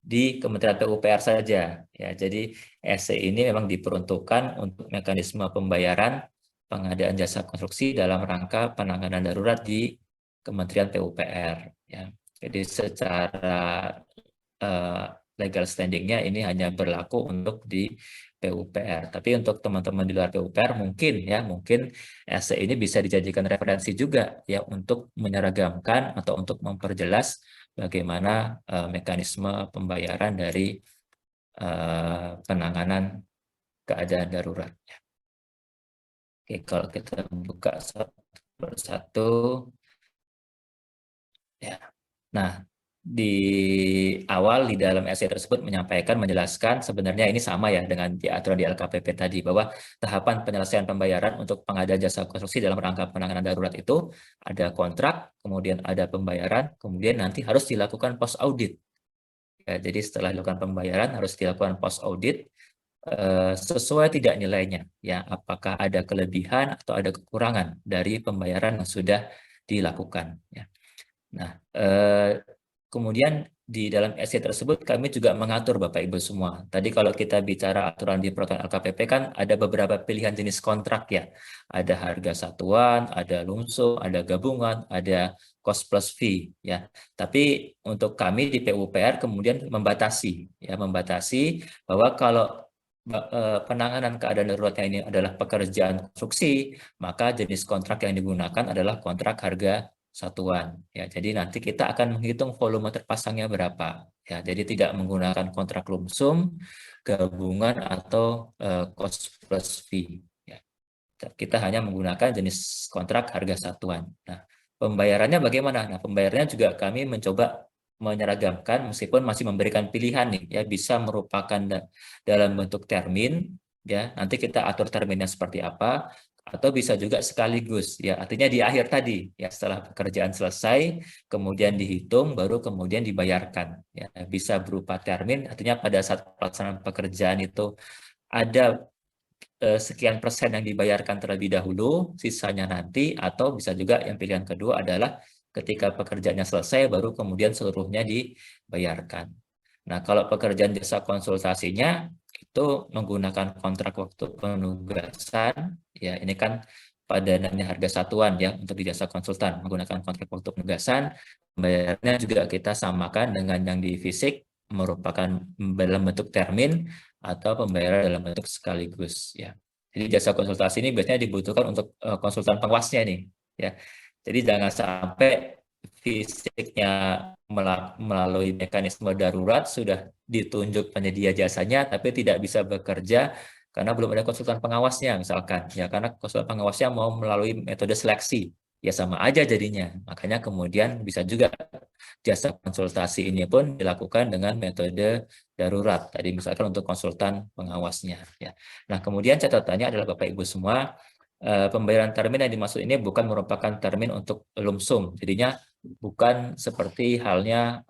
di Kementerian PUPR saja. Ya, jadi SE ini memang diperuntukkan untuk mekanisme pembayaran pengadaan jasa konstruksi dalam rangka penanganan darurat di Kementerian PUPR. Ya. Jadi secara legal standing-nya ini hanya berlaku untuk di PUPR. Tapi untuk teman-teman di luar PUPR mungkin SE ini bisa dijadikan referensi juga ya untuk menyeragamkan atau untuk memperjelas bagaimana mekanisme pembayaran dari penanganan keadaan darurat. Oke, kalau kita buka satu persatu. Ya. Nah, di awal di dalam essay tersebut menjelaskan sebenarnya ini sama ya dengan aturan di LKPP tadi bahwa tahapan penyelesaian pembayaran untuk pengadaan jasa konstruksi dalam rangka penanganan darurat itu ada kontrak, kemudian ada pembayaran, kemudian nanti harus dilakukan post audit. Ya, jadi setelah dilakukan pembayaran harus dilakukan post audit sesuai tidak nilainya, ya, apakah ada kelebihan atau ada kekurangan dari pembayaran yang sudah dilakukan, ya. Nah, kemudian di dalam essay tersebut kami juga mengatur Bapak Ibu semua. Tadi kalau kita bicara aturan di peraturan LKPP kan ada beberapa pilihan jenis kontrak, ya. Ada harga satuan, ada lumsum, ada gabungan, ada cost plus fee, ya. Tapi untuk kami di PUPR kemudian membatasi bahwa kalau penanganan keadaan daruratnya ini adalah pekerjaan konstruksi, maka jenis kontrak yang digunakan adalah kontrak harga satuan, ya. Jadi nanti kita akan menghitung volume terpasangnya berapa, ya. Jadi tidak menggunakan kontrak lumsum, gabungan atau cost plus fee, ya. Kita hanya menggunakan jenis kontrak harga satuan. Nah, pembayarannya bagaimana? Nah, pembayarannya juga kami mencoba menyeragamkan meskipun masih memberikan pilihan nih, ya, bisa merupakan dalam bentuk termin, ya. Nanti kita atur terminnya seperti apa, atau bisa juga sekaligus, ya, artinya di akhir tadi, ya, setelah pekerjaan selesai kemudian dihitung baru kemudian dibayarkan, ya. Bisa berupa termin, artinya pada saat pelaksanaan pekerjaan itu ada sekian persen yang dibayarkan terlebih dahulu, sisanya nanti, atau bisa juga yang pilihan kedua adalah ketika pekerjaannya selesai baru kemudian seluruhnya dibayarkan. Nah, kalau pekerjaan jasa konsultasinya itu menggunakan kontrak waktu penugasan, ya, ini kan padanannya harga satuan, ya, untuk di jasa konsultan menggunakan kontrak waktu penugasan, bayarnya juga kita samakan dengan yang di fisik, merupakan dalam bentuk termin atau pembayaran dalam bentuk sekaligus, ya. Jadi jasa konsultasi ini biasanya dibutuhkan untuk konsultan pengawasnya nih, ya. Jadi jangan sampai fisiknya melalui mekanisme darurat sudah ditunjuk penyedia jasanya tapi tidak bisa bekerja karena belum ada konsultan pengawasnya misalkan, ya, karena konsultan pengawasnya mau melalui metode seleksi, ya sama aja jadinya. Makanya kemudian bisa juga jasa konsultasi ini pun dilakukan dengan metode darurat tadi misalkan untuk konsultan pengawasnya, ya. Nah, kemudian catatannya adalah Bapak Ibu semua, pembayaran termin yang dimaksud ini bukan merupakan termin untuk lumsum. Jadinya bukan seperti halnya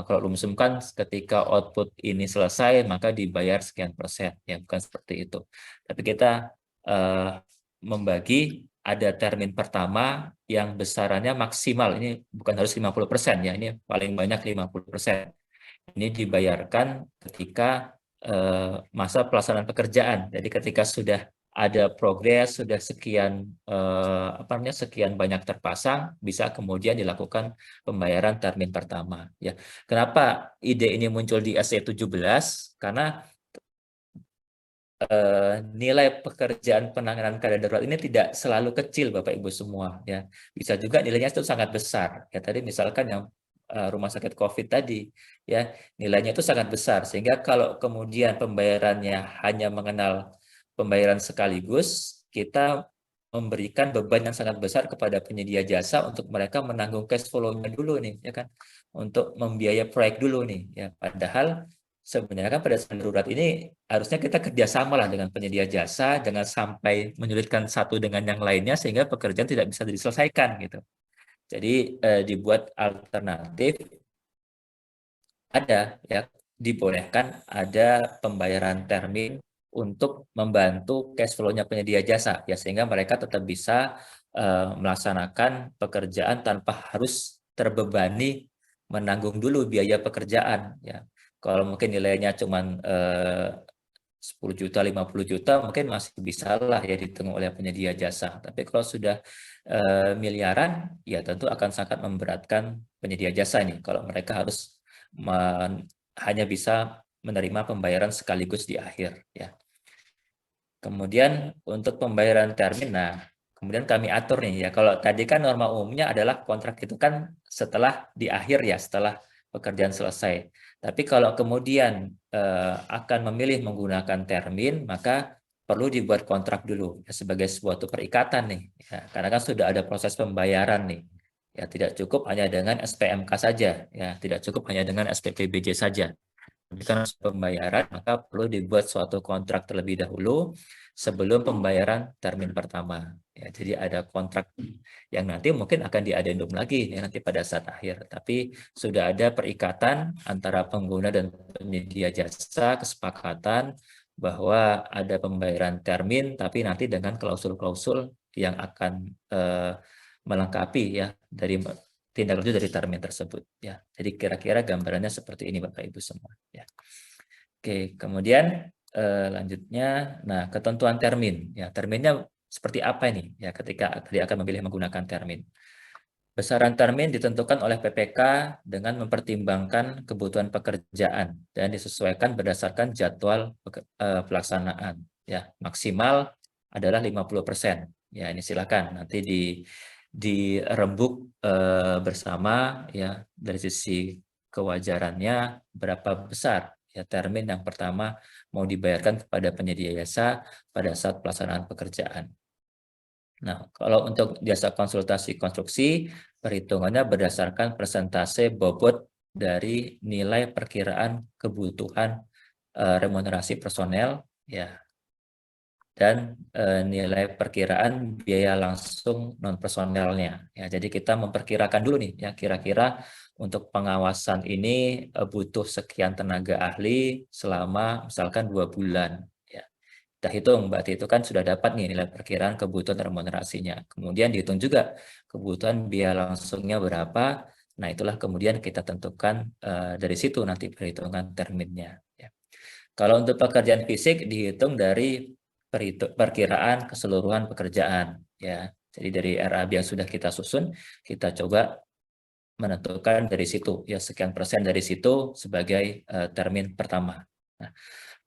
kalau lumsum kan ketika output ini selesai maka dibayar sekian persen, ya, bukan seperti itu. Tapi kita membagi ada termin pertama yang besarannya maksimal, ini bukan harus 50%, ya, ini paling banyak 50%. Ini dibayarkan ketika masa pelaksanaan pekerjaan. Jadi ketika sudah ada progres, sudah sekian sekian banyak terpasang, bisa kemudian dilakukan pembayaran termin pertama, ya. Kenapa ide ini muncul di SE17? Karena nilai pekerjaan penanganan keadaan darurat ini tidak selalu kecil Bapak Ibu semua, ya. Bisa juga nilainya itu sangat besar. Ya, tadi misalkan yang rumah sakit COVID tadi, ya, nilainya itu sangat besar sehingga kalau kemudian pembayarannya hanya mengenal pembayaran sekaligus, kita memberikan beban yang sangat besar kepada penyedia jasa untuk mereka menanggung cash flow-nya dulu nih, ya kan, untuk membiayai proyek dulu nih, ya. Padahal sebenarnya kan pada saat darurat ini harusnya kita kerjasama lah dengan penyedia jasa, jangan sampai menyulitkan satu dengan yang lainnya sehingga pekerjaan tidak bisa diselesaikan gitu. Jadi dibuat alternatif, ada, ya, dibolehkan ada pembayaran termin untuk membantu cash flow-nya penyedia jasa, ya, sehingga mereka tetap bisa melaksanakan pekerjaan tanpa harus terbebani menanggung dulu biaya pekerjaan, ya. Kalau mungkin nilainya cuma 10 juta, 50 juta, mungkin masih bisa lah, ya, ditanggung oleh penyedia jasa. Tapi kalau sudah miliaran, ya tentu akan sangat memberatkan penyedia jasa nih, kalau mereka harus hanya bisa menerima pembayaran sekaligus di akhir, ya. Kemudian untuk pembayaran termin, nah, kemudian kami atur nih, ya. Kalau tadi kan norma umumnya adalah kontrak itu kan setelah di akhir, ya, setelah pekerjaan selesai. Tapi kalau kemudian akan memilih menggunakan termin, maka perlu dibuat kontrak dulu, ya, sebagai suatu perikatan nih, ya. Karena kan sudah ada proses pembayaran nih, ya, tidak cukup hanya dengan SPMK saja, ya, tidak cukup hanya dengan SPPBJ saja. Karena pembayaran maka perlu dibuat suatu kontrak terlebih dahulu sebelum pembayaran termin pertama, ya. Jadi ada kontrak yang nanti mungkin akan diadendum lagi, ya, nanti pada saat akhir, tapi sudah ada perikatan antara pengguna dan penyedia jasa, kesepakatan bahwa ada pembayaran termin, tapi nanti dengan klausul-klausul yang akan melengkapi ya dari tindak lanjut dari termin tersebut ya. Jadi kira-kira gambarannya seperti ini Bapak Ibu semua ya. Oke, kemudian lanjutnya, nah ketentuan termin ya, terminnya seperti apa ini ya ketika tadi akan memilih menggunakan termin. Besaran termin ditentukan oleh PPK dengan mempertimbangkan kebutuhan pekerjaan dan disesuaikan berdasarkan jadwal pelaksanaan. Ya, maksimal adalah 50%. Ya, ini silakan nanti dirembuk bersama ya dari sisi kewajarannya berapa besar ya termin yang pertama mau dibayarkan kepada penyedia jasa pada saat pelaksanaan pekerjaan. Nah, kalau untuk jasa konsultasi konstruksi, perhitungannya berdasarkan persentase bobot dari nilai perkiraan kebutuhan remunerasi personel, ya, dan nilai perkiraan biaya langsung non personelnya. Ya, jadi kita memperkirakan dulu nih, ya kira-kira untuk pengawasan ini butuh sekian tenaga ahli selama misalkan 2 bulan. Kita hitung, berarti itu kan sudah dapat nih nilai perkiraan kebutuhan remunerasinya. Kemudian dihitung juga kebutuhan biaya langsungnya berapa. Nah, itulah kemudian kita tentukan dari situ nanti perhitungan terminnya. Ya. Kalau untuk pekerjaan fisik dihitung dari perkiraan keseluruhan pekerjaan. Ya. Jadi dari RAB yang sudah kita susun, kita coba menentukan dari situ. Ya, sekian persen dari situ sebagai termin pertama. Nah,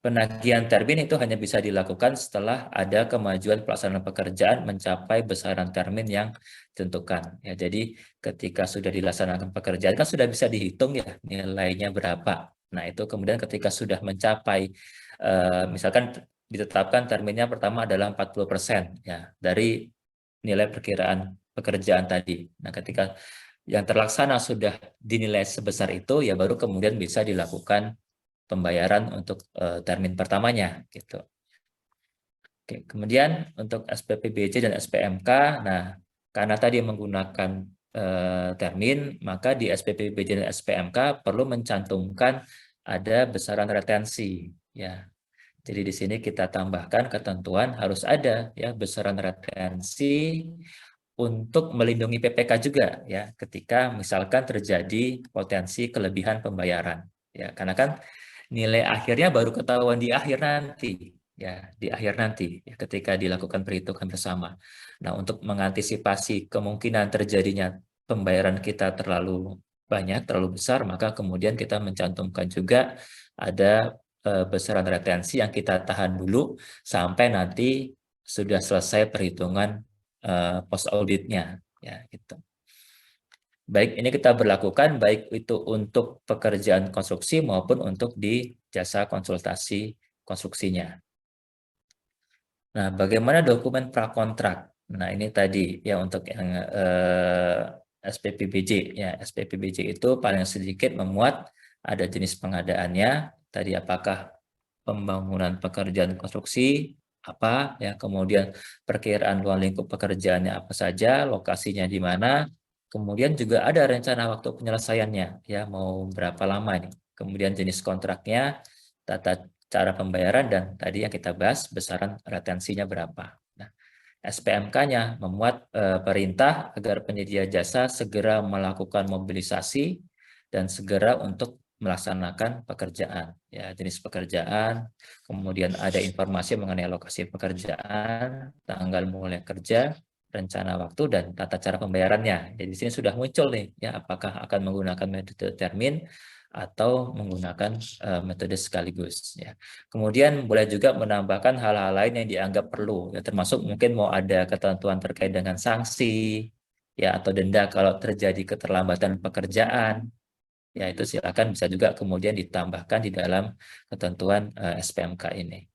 penagihan termin itu hanya bisa dilakukan setelah ada kemajuan pelaksanaan pekerjaan mencapai besaran termin yang ditentukan. Ya, jadi ketika sudah dilaksanakan pekerjaan kan sudah bisa dihitung ya nilainya berapa. Nah, itu kemudian ketika sudah mencapai misalkan ditetapkan terminnya pertama adalah 40% ya dari nilai perkiraan pekerjaan tadi. Nah, ketika yang terlaksana sudah dinilai sebesar itu ya baru kemudian bisa dilakukan pembayaran untuk termin pertamanya gitu. Oke, kemudian untuk SPPBJ dan SPMK, nah karena tadi menggunakan termin, maka di SPPBJ dan SPMK perlu mencantumkan ada besaran retensi ya. Jadi di sini kita tambahkan ketentuan harus ada ya besaran retensi untuk melindungi PPK juga ya ketika misalkan terjadi potensi kelebihan pembayaran ya karena kan nilai akhirnya baru ketahuan di akhir nanti ya di akhir nanti ya, ketika dilakukan perhitungan bersama. Nah, untuk mengantisipasi kemungkinan terjadinya pembayaran kita terlalu banyak, terlalu besar, maka kemudian kita mencantumkan juga ada besaran retensi yang kita tahan dulu sampai nanti sudah selesai perhitungan post auditnya ya gitu. Baik ini kita berlakukan baik itu untuk pekerjaan konstruksi maupun untuk di jasa konsultasi konstruksinya. Nah, bagaimana dokumen prakontrak? Nah, ini tadi ya untuk yang SPPBJ ya. SPPBJ itu paling sedikit memuat ada jenis pengadaannya, tadi apakah pembangunan pekerjaan konstruksi apa ya, kemudian perkiraan ruang lingkup pekerjaannya apa saja, lokasinya di mana, kemudian juga ada rencana waktu penyelesaiannya ya mau berapa lama ini, kemudian jenis kontraknya, tata cara pembayaran, dan tadi yang kita bahas besaran retensinya berapa. Nah, SPMK-nya memuat perintah agar penyedia jasa segera melakukan mobilisasi dan segera untuk melaksanakan pekerjaan, ya jenis pekerjaan, kemudian ada informasi mengenai lokasi pekerjaan, tanggal mulai kerja, rencana waktu, dan tata cara pembayarannya. Jadi di sini sudah muncul nih, ya apakah akan menggunakan metode termin atau menggunakan metode sekaligus. Ya. Kemudian boleh juga menambahkan hal-hal lain yang dianggap perlu, ya termasuk mungkin mau ada ketentuan terkait dengan sanksi, ya atau denda kalau terjadi keterlambatan pekerjaan. Ya itu silakan bisa juga kemudian ditambahkan di dalam ketentuan SPMK ini.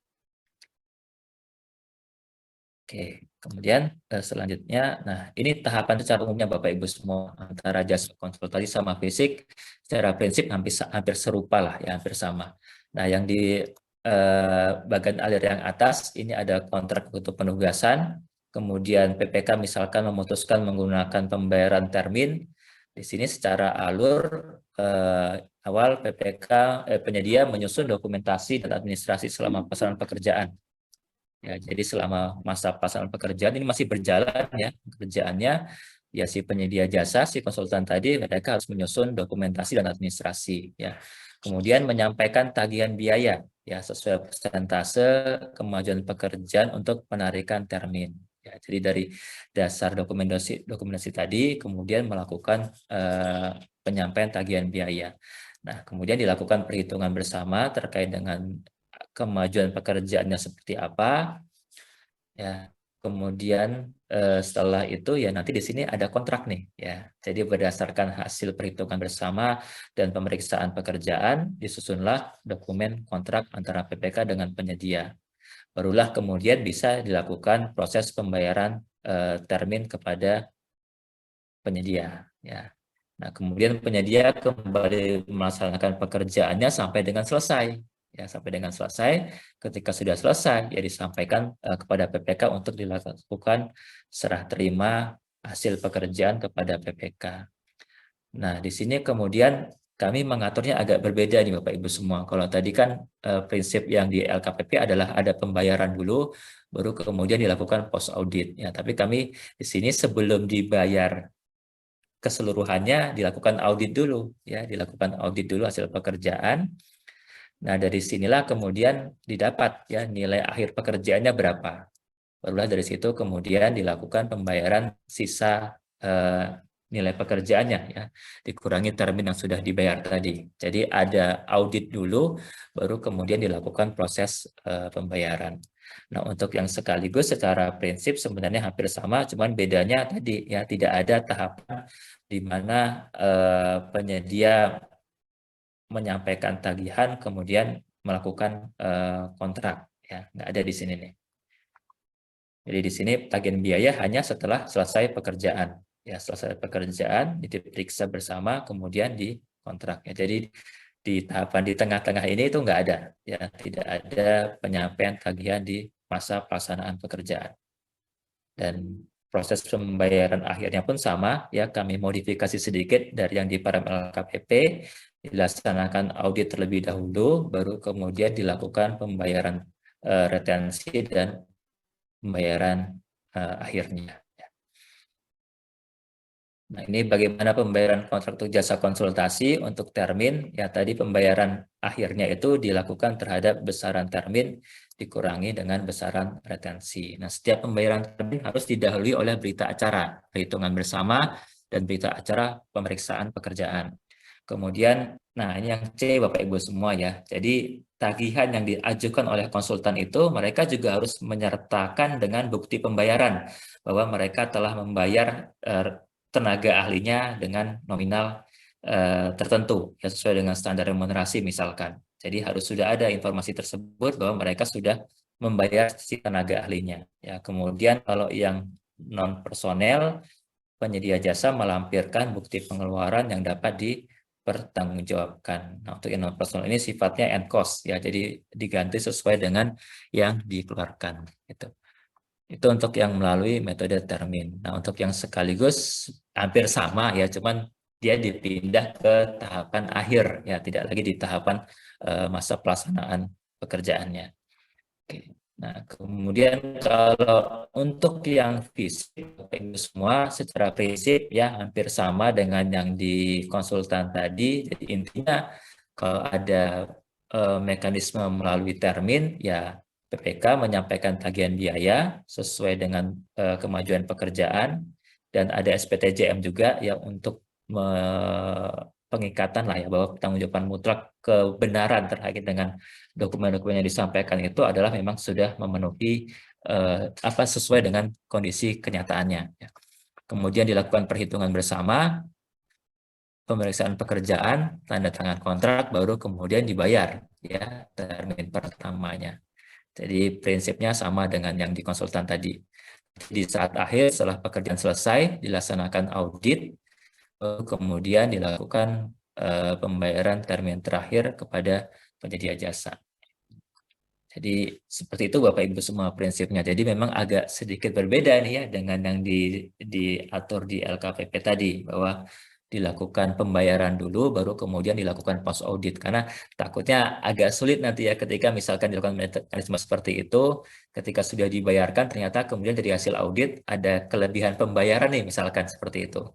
Oke, kemudian selanjutnya, nah ini tahapan secara umumnya Bapak Ibu semua antara jasa konsultasi sama fisik secara prinsip hampir serupa lah ya, hampir sama. Nah yang di bagian alir yang atas ini ada kontrak untuk penugasan, kemudian PPK misalkan memutuskan menggunakan pembayaran termin. Di sini secara alur awal PPK penyedia menyusun dokumentasi dan administrasi selama pelaksanaan pekerjaan. Ya, jadi selama masa pelaksanaan pekerjaan ini masih berjalan ya pekerjaannya, ya si penyedia jasa, si konsultan tadi mereka harus menyusun dokumentasi dan administrasi ya. Kemudian menyampaikan tagihan biaya ya sesuai persentase kemajuan pekerjaan untuk penarikan termin. Ya, jadi dari dasar dokumentasi tadi kemudian melakukan penyampaian tagihan biaya. Nah, kemudian dilakukan perhitungan bersama terkait dengan kemajuan pekerjaannya seperti apa. Ya, kemudian setelah itu ya nanti di sini ada kontrak nih ya. Jadi berdasarkan hasil perhitungan bersama dan pemeriksaan pekerjaan disusunlah dokumen kontrak antara PPK dengan penyedia. Barulah kemudian bisa dilakukan proses pembayaran termin kepada penyedia ya. Nah, kemudian penyedia kembali melaksanakan pekerjaannya sampai dengan selesai. Ya, sampai dengan selesai. Ketika sudah selesai, ya disampaikan kepada PPK untuk dilakukan serah terima hasil pekerjaan kepada PPK. Nah, di sini kemudian kami mengaturnya agak berbeda nih Bapak Ibu semua. Kalau tadi kan prinsip yang di LKPP adalah ada pembayaran dulu, baru kemudian dilakukan post audit. Ya, tapi kami di sini sebelum dibayar keseluruhannya dilakukan audit dulu ya, dilakukan audit dulu hasil pekerjaan. Nah, dari sinilah kemudian didapat ya nilai akhir pekerjaannya berapa. Barulah dari situ kemudian dilakukan pembayaran sisa nilai pekerjaannya ya, dikurangi termin yang sudah dibayar tadi. Jadi ada audit dulu baru kemudian dilakukan proses pembayaran. Nah, untuk yang sekaligus secara prinsip sebenarnya hampir sama, cuman bedanya tadi ya tidak ada tahapan di mana penyedia menyampaikan tagihan kemudian melakukan kontrak ya, nggak ada di sini nih. Jadi di sini tagihan biaya hanya setelah selesai pekerjaan ya, selesai pekerjaan diperiksa bersama kemudian dikontrak ya. Jadi di tahapan di tengah-tengah ini itu nggak ada ya, tidak ada penyampaian tagihan di masa pelaksanaan pekerjaan. Dan proses pembayaran akhirnya pun sama ya, kami modifikasi sedikit dari yang di Param LKPP, dilaksanakan audit terlebih dahulu baru kemudian dilakukan pembayaran retensi dan pembayaran akhirnya. Nah, ini bagaimana pembayaran kontrak untuk jasa konsultasi untuk termin. Ya, tadi pembayaran akhirnya itu dilakukan terhadap besaran termin dikurangi dengan besaran retensi. Nah, setiap pembayaran termin harus didahului oleh berita acara, perhitungan bersama, dan berita acara pemeriksaan pekerjaan. Kemudian, nah ini yang C Bapak Ibu semua ya. Jadi tagihan yang diajukan oleh konsultan itu mereka juga harus menyertakan dengan bukti pembayaran bahwa mereka telah membayar tenaga ahlinya dengan nominal tertentu ya, sesuai dengan standar remunerasi misalkan. Jadi harus sudah ada informasi tersebut bahwa mereka sudah membayar si tenaga ahlinya. Ya, kemudian kalau yang non personel, penyedia jasa melampirkan bukti pengeluaran yang dapat dipertanggungjawabkan. Nah, untuk yang non personel ini sifatnya end cost ya, jadi diganti sesuai dengan yang dikeluarkan gitu. Itu untuk yang melalui metode termin. Nah, untuk yang sekaligus hampir sama ya, cuman dia dipindah ke tahapan akhir ya, tidak lagi di tahapan masa pelaksanaan pekerjaannya. Oke. Nah, kemudian kalau untuk yang fisik itu semua secara prinsip ya hampir sama dengan yang di konsultan tadi. Jadi intinya kalau ada mekanisme melalui termin ya PPK menyampaikan tagihan biaya sesuai dengan kemajuan pekerjaan, dan ada SPTJM juga ya untuk pengikatan lah ya, bahwa pertanggungjawaban mutlak kebenaran terkait dengan dokumen-dokumen yang disampaikan itu adalah memang sudah memenuhi sesuai dengan kondisi kenyataannya. Ya. Kemudian dilakukan perhitungan bersama, pemeriksaan pekerjaan, tanda tangan kontrak, baru kemudian dibayar ya termin pertamanya. Jadi prinsipnya sama dengan yang di konsultan tadi. Di saat akhir setelah pekerjaan selesai dilaksanakan audit, kemudian dilakukan pembayaran termin terakhir kepada penyedia jasa. Jadi seperti itu Bapak Ibu semua prinsipnya. Jadi memang agak sedikit berbeda nih ya dengan yang diatur di LKPP tadi, bahwa dilakukan pembayaran dulu, baru kemudian dilakukan post audit. Karena takutnya agak sulit nanti ya ketika misalkan dilakukan mekanisme seperti itu, ketika sudah dibayarkan ternyata kemudian dari hasil audit ada kelebihan pembayaran nih misalkan seperti itu.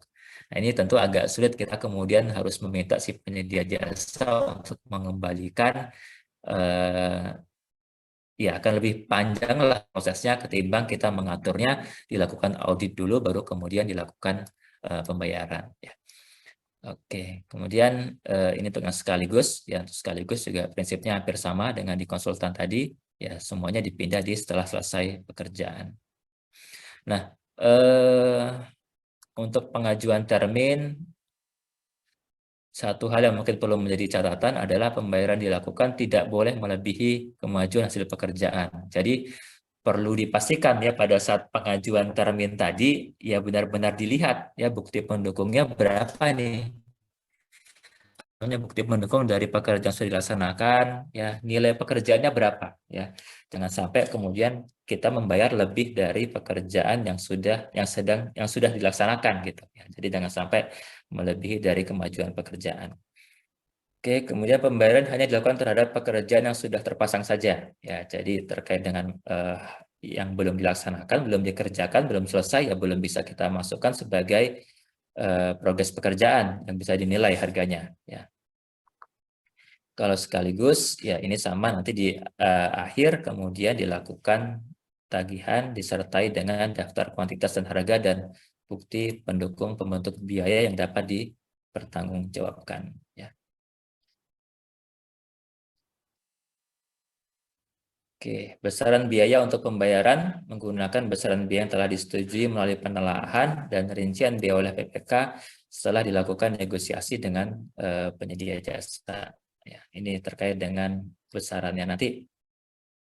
Nah ini tentu agak sulit, kita kemudian harus meminta si penyedia jasa untuk mengembalikan, ya akan lebih panjang lah prosesnya ketimbang kita mengaturnya dilakukan audit dulu baru kemudian dilakukan pembayaran ya. Oke, kemudian ini untuk yang sekaligus ya, sekaligus juga prinsipnya hampir sama dengan di konsultan tadi ya, semuanya dipindah di setelah selesai pekerjaan. Nah, untuk pengajuan termin, satu hal yang mungkin perlu menjadi catatan adalah pembayaran dilakukan tidak boleh melebihi kemajuan hasil pekerjaan. Jadi perlu dipastikan ya pada saat pengajuan termin tadi ya benar-benar dilihat ya bukti pendukungnya berapa nih. Bukti pendukung dari pekerjaan sudah dilaksanakan ya, nilai pekerjaannya berapa ya. Jangan sampai kemudian kita membayar lebih dari pekerjaan yang sudah dilaksanakan gitu ya. Jadi jangan sampai melebihi dari kemajuan pekerjaan. Oke, kemudian pembayaran hanya dilakukan terhadap pekerjaan yang sudah terpasang saja ya. Jadi terkait dengan yang belum dilaksanakan, belum dikerjakan, belum selesai ya belum bisa kita masukkan sebagai progres pekerjaan yang bisa dinilai harganya ya. Kalau sekaligus ya ini sama, nanti di akhir kemudian dilakukan tagihan disertai dengan daftar kuantitas dan harga dan bukti pendukung pembentuk biaya yang dapat dipertanggungjawabkan ya. Oke, besaran biaya untuk pembayaran menggunakan besaran biaya yang telah disetujui melalui penelaahan dan rincian biaya oleh PPK setelah dilakukan negosiasi dengan penyedia jasa. Ya, ini terkait dengan besarannya nanti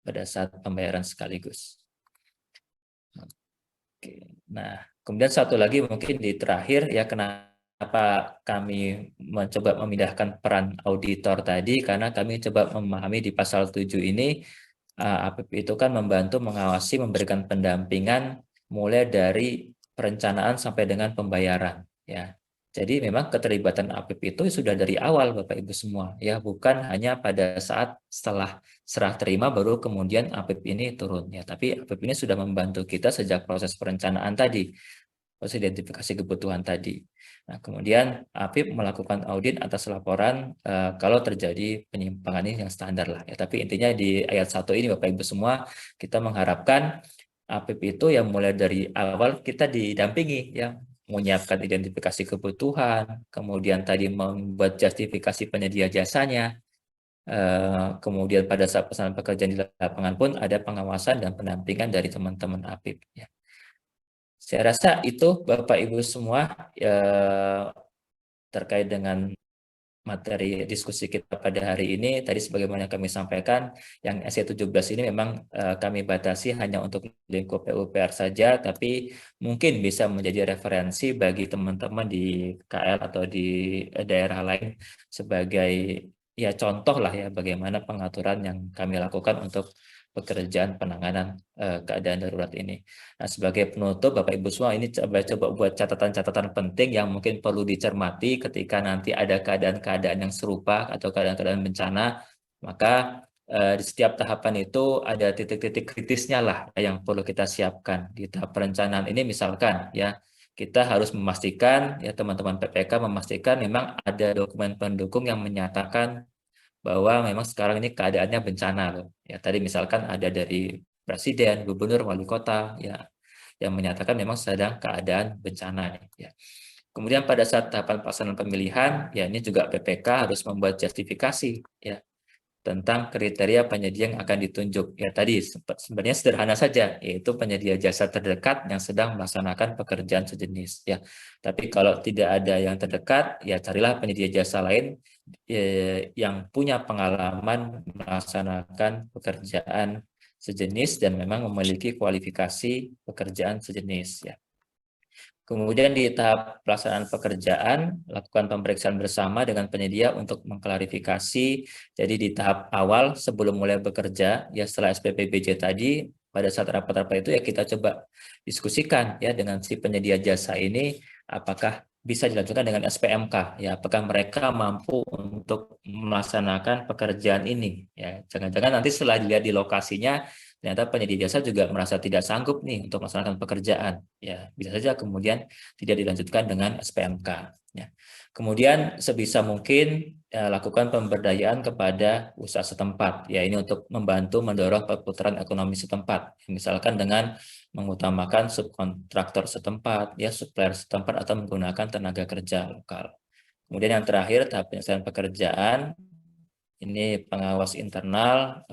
pada saat pembayaran sekaligus. Oke. Nah, kemudian satu lagi mungkin di terakhir ya, kenapa kami mencoba memindahkan peran auditor tadi, karena kami coba memahami di pasal 7 ini APIP itu kan membantu mengawasi, memberikan pendampingan mulai dari perencanaan sampai dengan pembayaran ya. Jadi memang keterlibatan APIP itu sudah dari awal Bapak Ibu semua ya, bukan hanya pada saat setelah serah terima baru kemudian APIP ini turun ya, tapi APIP ini sudah membantu kita sejak proses perencanaan tadi, proses identifikasi kebutuhan tadi. Nah, kemudian APIP melakukan audit atas laporan kalau terjadi penyimpangan ini yang standar lah ya. Tapi intinya di ayat 1 ini Bapak Ibu semua, kita mengharapkan APIP itu yang mulai dari awal kita didampingi ya, menyiapkan identifikasi kebutuhan, kemudian tadi membuat justifikasi penyedia jasanya, kemudian pada saat pesanan pekerjaan di lapangan pun ada pengawasan dan pendampingan dari teman-teman APIP ya. Saya rasa itu Bapak Ibu semua terkait dengan materi diskusi kita pada hari ini. Tadi sebagaimana kami sampaikan, yang SE17 ini memang kami batasi hanya untuk lingkup PUPR saja, tapi mungkin bisa menjadi referensi bagi teman-teman di KL atau di daerah lain sebagai ya contoh lah ya bagaimana pengaturan yang kami lakukan untuk pekerjaan penanganan keadaan darurat ini. Nah, sebagai penutup, Bapak Ibu semua, ini coba buat catatan-catatan penting yang mungkin perlu dicermati ketika nanti ada keadaan-keadaan yang serupa atau keadaan-keadaan bencana, maka di setiap tahapan itu ada titik-titik kritisnya lah yang perlu kita siapkan. Di tahap perencanaan ini misalkan ya, kita harus memastikan ya teman-teman PPK memastikan memang ada dokumen pendukung yang menyatakan bahwa memang sekarang ini keadaannya bencana loh. Ya tadi misalkan ada dari presiden, gubernur, wali kota ya yang menyatakan memang sedang keadaan bencana ya. Kemudian pada saat tahapan pelaksanaan pemilihan ya ini juga PPK harus membuat justifikasi ya tentang kriteria penyedia yang akan ditunjuk. Ya tadi sebenarnya sederhana saja, yaitu penyedia jasa terdekat yang sedang melaksanakan pekerjaan sejenis. Ya, tapi kalau tidak ada yang terdekat, ya carilah penyedia jasa lain yang punya pengalaman melaksanakan pekerjaan sejenis dan memang memiliki kualifikasi pekerjaan sejenis. Ya. Kemudian di tahap pelaksanaan pekerjaan, lakukan pemeriksaan bersama dengan penyedia untuk mengklarifikasi. Jadi di tahap awal sebelum mulai bekerja, ya setelah SPPBJ tadi, pada saat rapat-rapat itu ya kita coba diskusikan ya dengan si penyedia jasa ini, apakah bisa dilanjutkan dengan SPMK, ya apakah mereka mampu untuk melaksanakan pekerjaan ini, ya jangan-jangan nanti setelah dilihat di lokasinya ternyata penyedia jasa juga merasa tidak sanggup nih untuk melaksanakan pekerjaan, ya bisa saja kemudian tidak dilanjutkan dengan SPMK, ya. Kemudian sebisa mungkin lakukan pemberdayaan kepada usaha setempat, ya ini untuk membantu mendorong perputaran ekonomi setempat, misalkan dengan mengutamakan subkontraktor setempat, ya supplier setempat atau menggunakan tenaga kerja lokal. Kemudian yang terakhir tahap penyelesaian pekerjaan, ini pengawas internal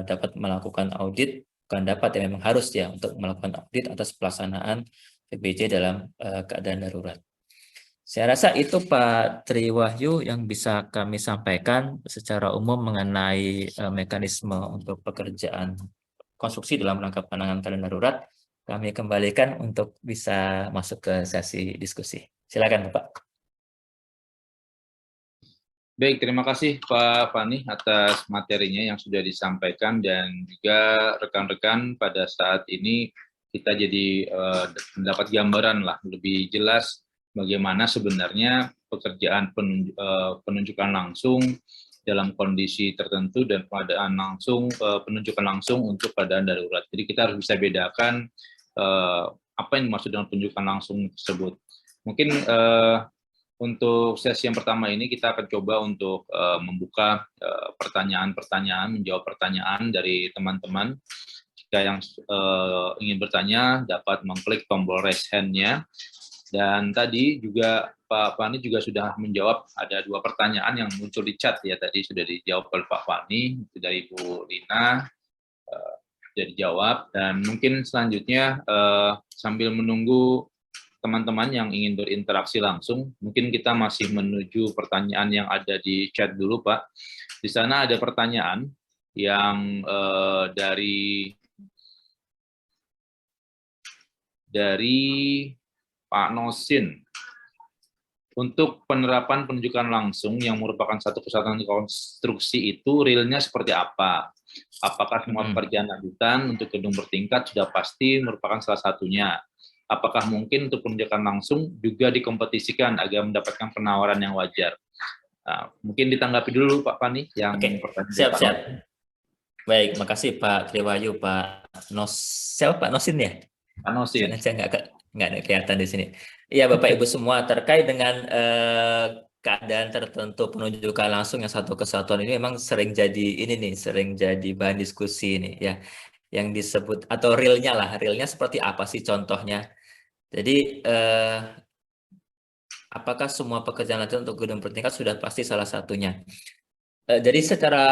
dapat melakukan audit, bukan dapat ya memang harus ya untuk melakukan audit atas pelaksanaan PBJ dalam keadaan darurat. Saya rasa itu Pak Tri Wahyu yang bisa kami sampaikan secara umum mengenai mekanisme untuk pekerjaan konstruksi dalam rangka penanganan keadaan darurat. Kami kembalikan untuk bisa masuk ke sesi diskusi. Silakan Bapak. Baik, terima kasih Pak Fani atas materinya yang sudah disampaikan dan juga rekan-rekan pada saat ini kita jadi mendapat gambaran lah lebih jelas bagaimana sebenarnya pekerjaan penunjukan langsung dalam kondisi tertentu dan keadaan langsung penunjukan langsung untuk keadaan darurat. Jadi kita harus bisa bedakan apa yang dimaksud dengan penunjukan langsung tersebut. Mungkin untuk sesi yang pertama ini kita akan coba untuk membuka pertanyaan-pertanyaan, menjawab pertanyaan dari teman-teman. Jika yang ingin bertanya dapat mengklik tombol raise hand-nya. Dan tadi juga Pak Fani juga sudah menjawab ada 2 pertanyaan yang muncul di chat ya, tadi sudah dijawab oleh Pak Fani, itu dari Bu Lina, sudah dijawab. Dan mungkin selanjutnya sambil menunggu teman-teman yang ingin berinteraksi langsung, mungkin kita masih menuju pertanyaan yang ada di chat dulu, Pak. Di sana ada pertanyaan yang dari Pak Nosin. Untuk penerapan penunjukan langsung yang merupakan satu kesatuan konstruksi itu realnya seperti apa? Apakah semua pekerjaan lanjutan untuk gedung bertingkat sudah pasti merupakan salah satunya? Apakah mungkin untuk penunjukan langsung juga dikompetisikan agar mendapatkan penawaran yang wajar? Nah, mungkin ditanggapi dulu Pak Fani yang pertanyaan. Siap. Baik, makasih Pak Triwahyu, Pak Pak Nosin ya? Pak Nosin. Nggak ada kelihatan di sini. Iya Bapak Ibu semua, terkait dengan keadaan tertentu penunjukan langsung yang satu kesatuan ini memang sering jadi bahan diskusi ini ya, yang disebut atau realnya seperti apa sih contohnya? Jadi apakah semua pekerjaan lanjutan untuk gedung bertingkat sudah pasti salah satunya? Jadi secara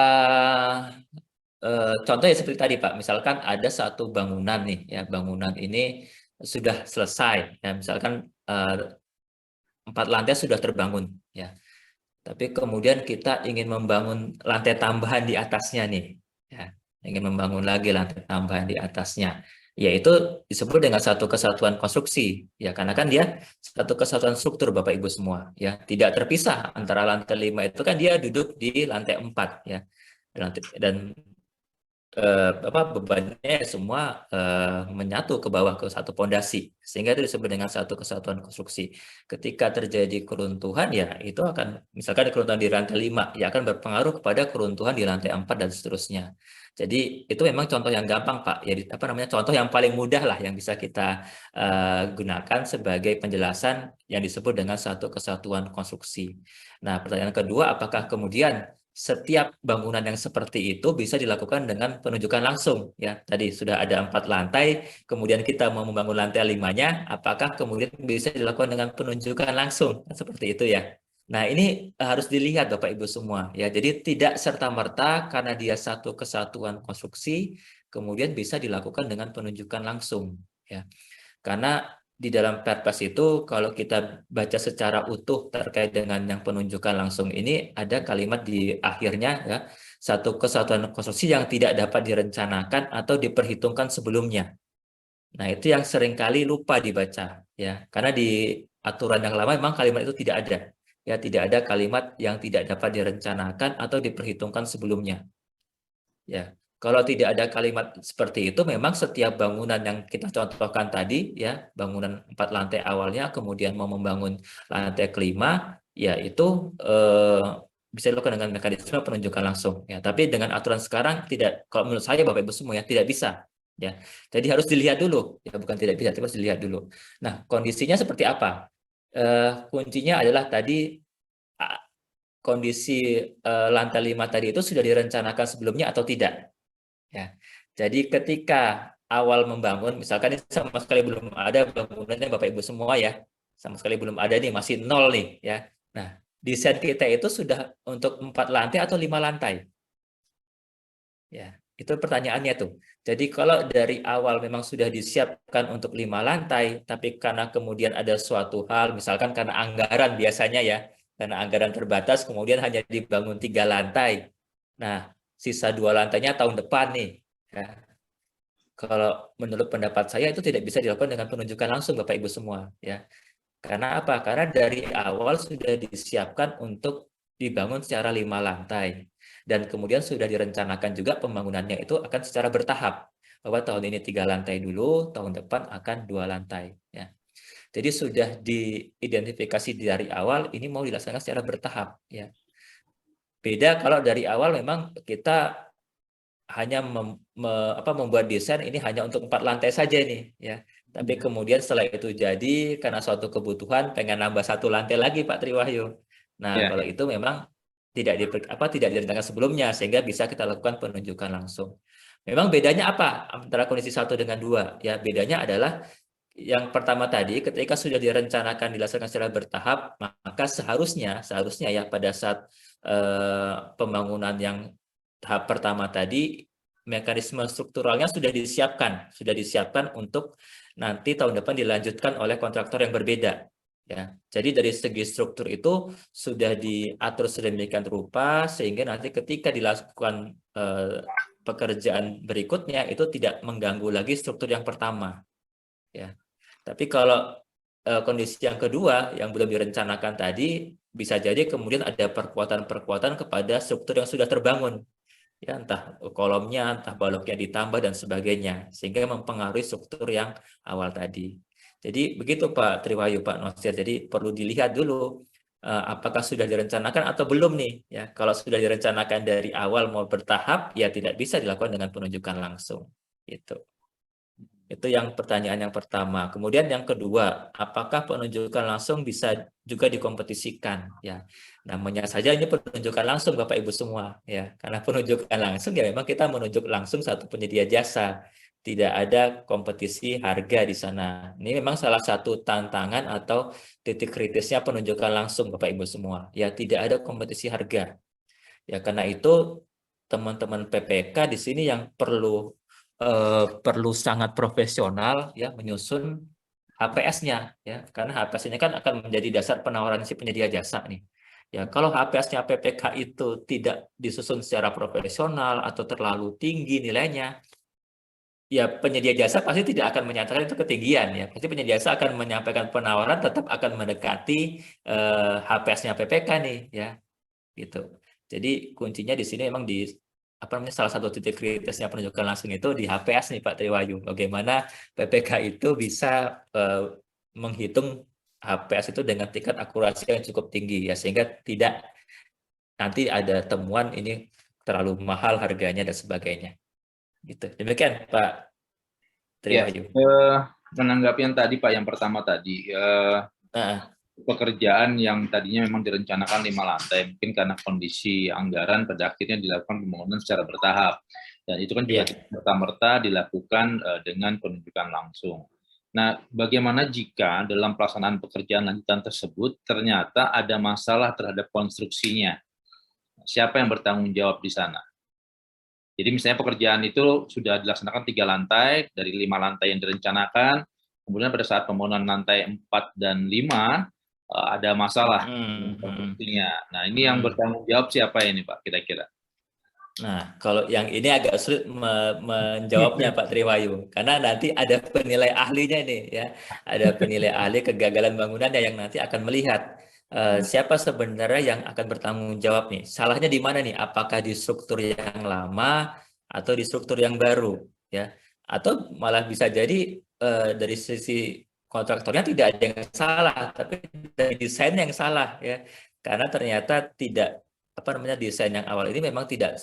contohnya seperti tadi Pak, misalkan ada satu bangunan nih ya, bangunan ini sudah selesai ya, misalkan 4 lantai sudah terbangun ya, tapi kemudian kita ingin membangun lantai tambahan di atasnya nih ya, ingin membangun lagi lantai tambahan di atasnya, yaitu disebut dengan satu kesatuan konstruksi ya, karena kan dia satu kesatuan struktur Bapak Ibu semua ya, tidak terpisah antara lantai 5 itu kan dia duduk di lantai 4 ya, dan bebannya semua menyatu ke bawah ke satu pondasi, sehingga itu disebut dengan satu kesatuan konstruksi. Ketika terjadi keruntuhan ya itu akan, misalkan keruntuhan di lantai 5 ya akan berpengaruh kepada keruntuhan di lantai 4 dan seterusnya. Jadi itu memang contoh yang gampang Pak, ya contoh yang paling mudah lah yang bisa kita gunakan sebagai penjelasan yang disebut dengan satu kesatuan konstruksi. Nah, pertanyaan kedua, apakah kemudian setiap bangunan yang seperti itu bisa dilakukan dengan penunjukan langsung ya, tadi sudah ada 4 lantai kemudian kita mau membangun lantai 5-nya, apakah kemudian bisa dilakukan dengan penunjukan langsung seperti itu ya. Nah ini harus dilihat Bapak Ibu semua ya, jadi tidak serta-merta karena dia satu kesatuan konstruksi kemudian bisa dilakukan dengan penunjukan langsung ya, karena di dalam Perpres itu kalau kita baca secara utuh terkait dengan yang penunjukan langsung ini ada kalimat di akhirnya ya, satu kesatuan konstruksi yang tidak dapat direncanakan atau diperhitungkan sebelumnya. Nah, itu yang seringkali lupa dibaca ya, karena di aturan yang lama memang kalimat itu tidak ada. Ya, tidak ada kalimat yang tidak dapat direncanakan atau diperhitungkan sebelumnya. Ya. Kalau tidak ada kalimat seperti itu, memang setiap bangunan yang kita contohkan tadi, ya, bangunan 4 lantai awalnya, kemudian mau membangun lantai kelima, ya itu bisa dilakukan dengan mekanisme penunjukan langsung. Ya, tapi dengan aturan sekarang tidak, kalau menurut saya Bapak Ibu semua ya tidak bisa. Ya, jadi harus dilihat dulu, ya bukan tidak bisa, tapi harus dilihat dulu. Nah, kondisinya seperti apa? Kuncinya adalah tadi kondisi lantai 5 tadi itu sudah direncanakan sebelumnya atau tidak. Ya, jadi ketika awal membangun, misalkan ini sama sekali belum ada bangunannya Bapak Ibu semua ya, sama sekali belum ada nih, masih nol nih ya. Nah, desain kita itu sudah untuk 4 lantai atau 5 lantai? Ya, itu pertanyaannya tuh. Jadi kalau dari awal memang sudah disiapkan untuk 5 lantai, tapi karena kemudian ada suatu hal, misalkan karena anggaran biasanya ya, karena anggaran terbatas, kemudian hanya dibangun 3 lantai. Nah, sisa 2 lantainya tahun depan nih. Ya. Kalau menurut pendapat saya itu tidak bisa dilakukan dengan penunjukan langsung Bapak Ibu semua ya. Karena apa? Karena dari awal sudah disiapkan untuk dibangun secara 5 lantai dan kemudian sudah direncanakan juga pembangunannya itu akan secara bertahap. Bahwa tahun ini 3 lantai dulu, tahun depan akan 2 lantai ya. Jadi sudah diidentifikasi dari awal ini mau dilaksanakan secara bertahap ya. Beda kalau dari awal memang kita hanya membuat desain ini hanya untuk 4 lantai saja nih ya. Tapi kemudian setelah itu jadi karena suatu kebutuhan pengen nambah 1 lantai lagi Pak Triwahyu. Nah, Ya, kalau itu memang tidak direncanakan sebelumnya sehingga bisa kita lakukan penunjukan langsung. Memang bedanya apa antara kondisi 1 dengan 2? Ya, bedanya adalah yang pertama tadi ketika sudah direncanakan dilaksanakan secara bertahap, maka seharusnya ya pada saat pembangunan yang tahap pertama tadi mekanisme strukturalnya sudah disiapkan untuk nanti tahun depan dilanjutkan oleh kontraktor yang berbeda ya. Jadi dari segi struktur itu sudah diatur sedemikian rupa sehingga nanti ketika dilakukan pekerjaan berikutnya itu tidak mengganggu lagi struktur yang pertama ya. Tapi kalau kondisi yang kedua yang belum direncanakan tadi bisa jadi kemudian ada perkuatan-perkuatan kepada struktur yang sudah terbangun ya, entah kolomnya, entah baloknya ditambah dan sebagainya sehingga mempengaruhi struktur yang awal tadi. Jadi begitu Pak Triwahyu, Pak Nosir. Jadi perlu dilihat dulu apakah sudah direncanakan atau belum nih ya. Kalau sudah direncanakan dari awal mau bertahap ya tidak bisa dilakukan dengan penunjukan langsung gitu. Itu yang pertanyaan yang pertama. Kemudian yang kedua, apakah penunjukan langsung bisa juga dikompetisikan? Ya, namanya saja ini penunjukan langsung Bapak Ibu semua. Ya, karena penunjukan langsung ya memang kita menunjuk langsung satu penyedia jasa. Tidak ada kompetisi harga di sana. Ini memang salah satu tantangan atau titik kritisnya penunjukan langsung Bapak Ibu semua. Ya, tidak ada kompetisi harga. Ya, karena itu teman-teman PPK di sini yang perlu sangat profesional ya menyusun HPS-nya ya, karena HPS-nya kan akan menjadi dasar penawaran si penyedia jasa nih. Ya, kalau HPS-nya PPK itu tidak disusun secara profesional atau terlalu tinggi nilainya, ya penyedia jasa pasti tidak akan menyatakan itu ketinggian ya. Pasti penyedia jasa akan menyampaikan penawaran tetap akan mendekati HPS-nya PPK nih ya, gitu. Jadi kuncinya di sini memang di salah satu titik kritisnya penunjukan langsung itu di HPS nih Pak Triwahyu. Bagaimana PPK itu bisa menghitung HPS itu dengan tingkat akurasi yang cukup tinggi ya sehingga tidak nanti ada temuan ini terlalu mahal harganya dan sebagainya. Gitu. Demikian Pak ya. Triwahyu. Menanggapi yang tadi Pak, yang pertama tadi, pekerjaan yang tadinya memang direncanakan 5 lantai, mungkin karena kondisi anggaran pada akhirnya dilakukan pembangunan secara bertahap. Dan itu kan juga serta-merta dilakukan dengan penunjukan langsung. Nah, bagaimana jika dalam pelaksanaan pekerjaan lanjutan tersebut ternyata ada masalah terhadap konstruksinya? Siapa yang bertanggung jawab di sana? Jadi misalnya pekerjaan itu sudah dilaksanakan 3 lantai, dari 5 lantai yang direncanakan, kemudian pada saat pembangunan lantai 4 dan 5, ada masalah konstruksinya. Nah, ini yang bertanggung jawab siapa ini Pak, kira-kira? Nah, kalau yang ini agak sulit menjawabnya Pak Triwahyu, karena nanti ada penilai ahlinya nih ya, ada penilai ahli kegagalan bangunannya yang nanti akan melihat siapa sebenarnya yang akan bertanggung jawab nih. Salahnya di mana nih? Apakah di struktur yang lama atau di struktur yang baru, ya. Atau malah bisa jadi dari sisi kontraktornya tidak ada yang salah, tapi dari desain yang salah, ya. Karena ternyata tidak apa namanya desain yang awal ini memang tidak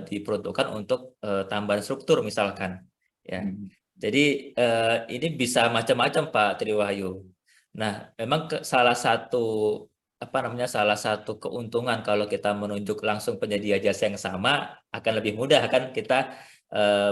diperuntukkan untuk tambahan struktur misalkan, ya. Hmm. Jadi ini bisa macam-macam Pak Triwahyu. Nah, memang salah satu apa namanya salah satu keuntungan kalau kita menunjuk langsung penyedia jasa yang sama akan lebih mudah kan kita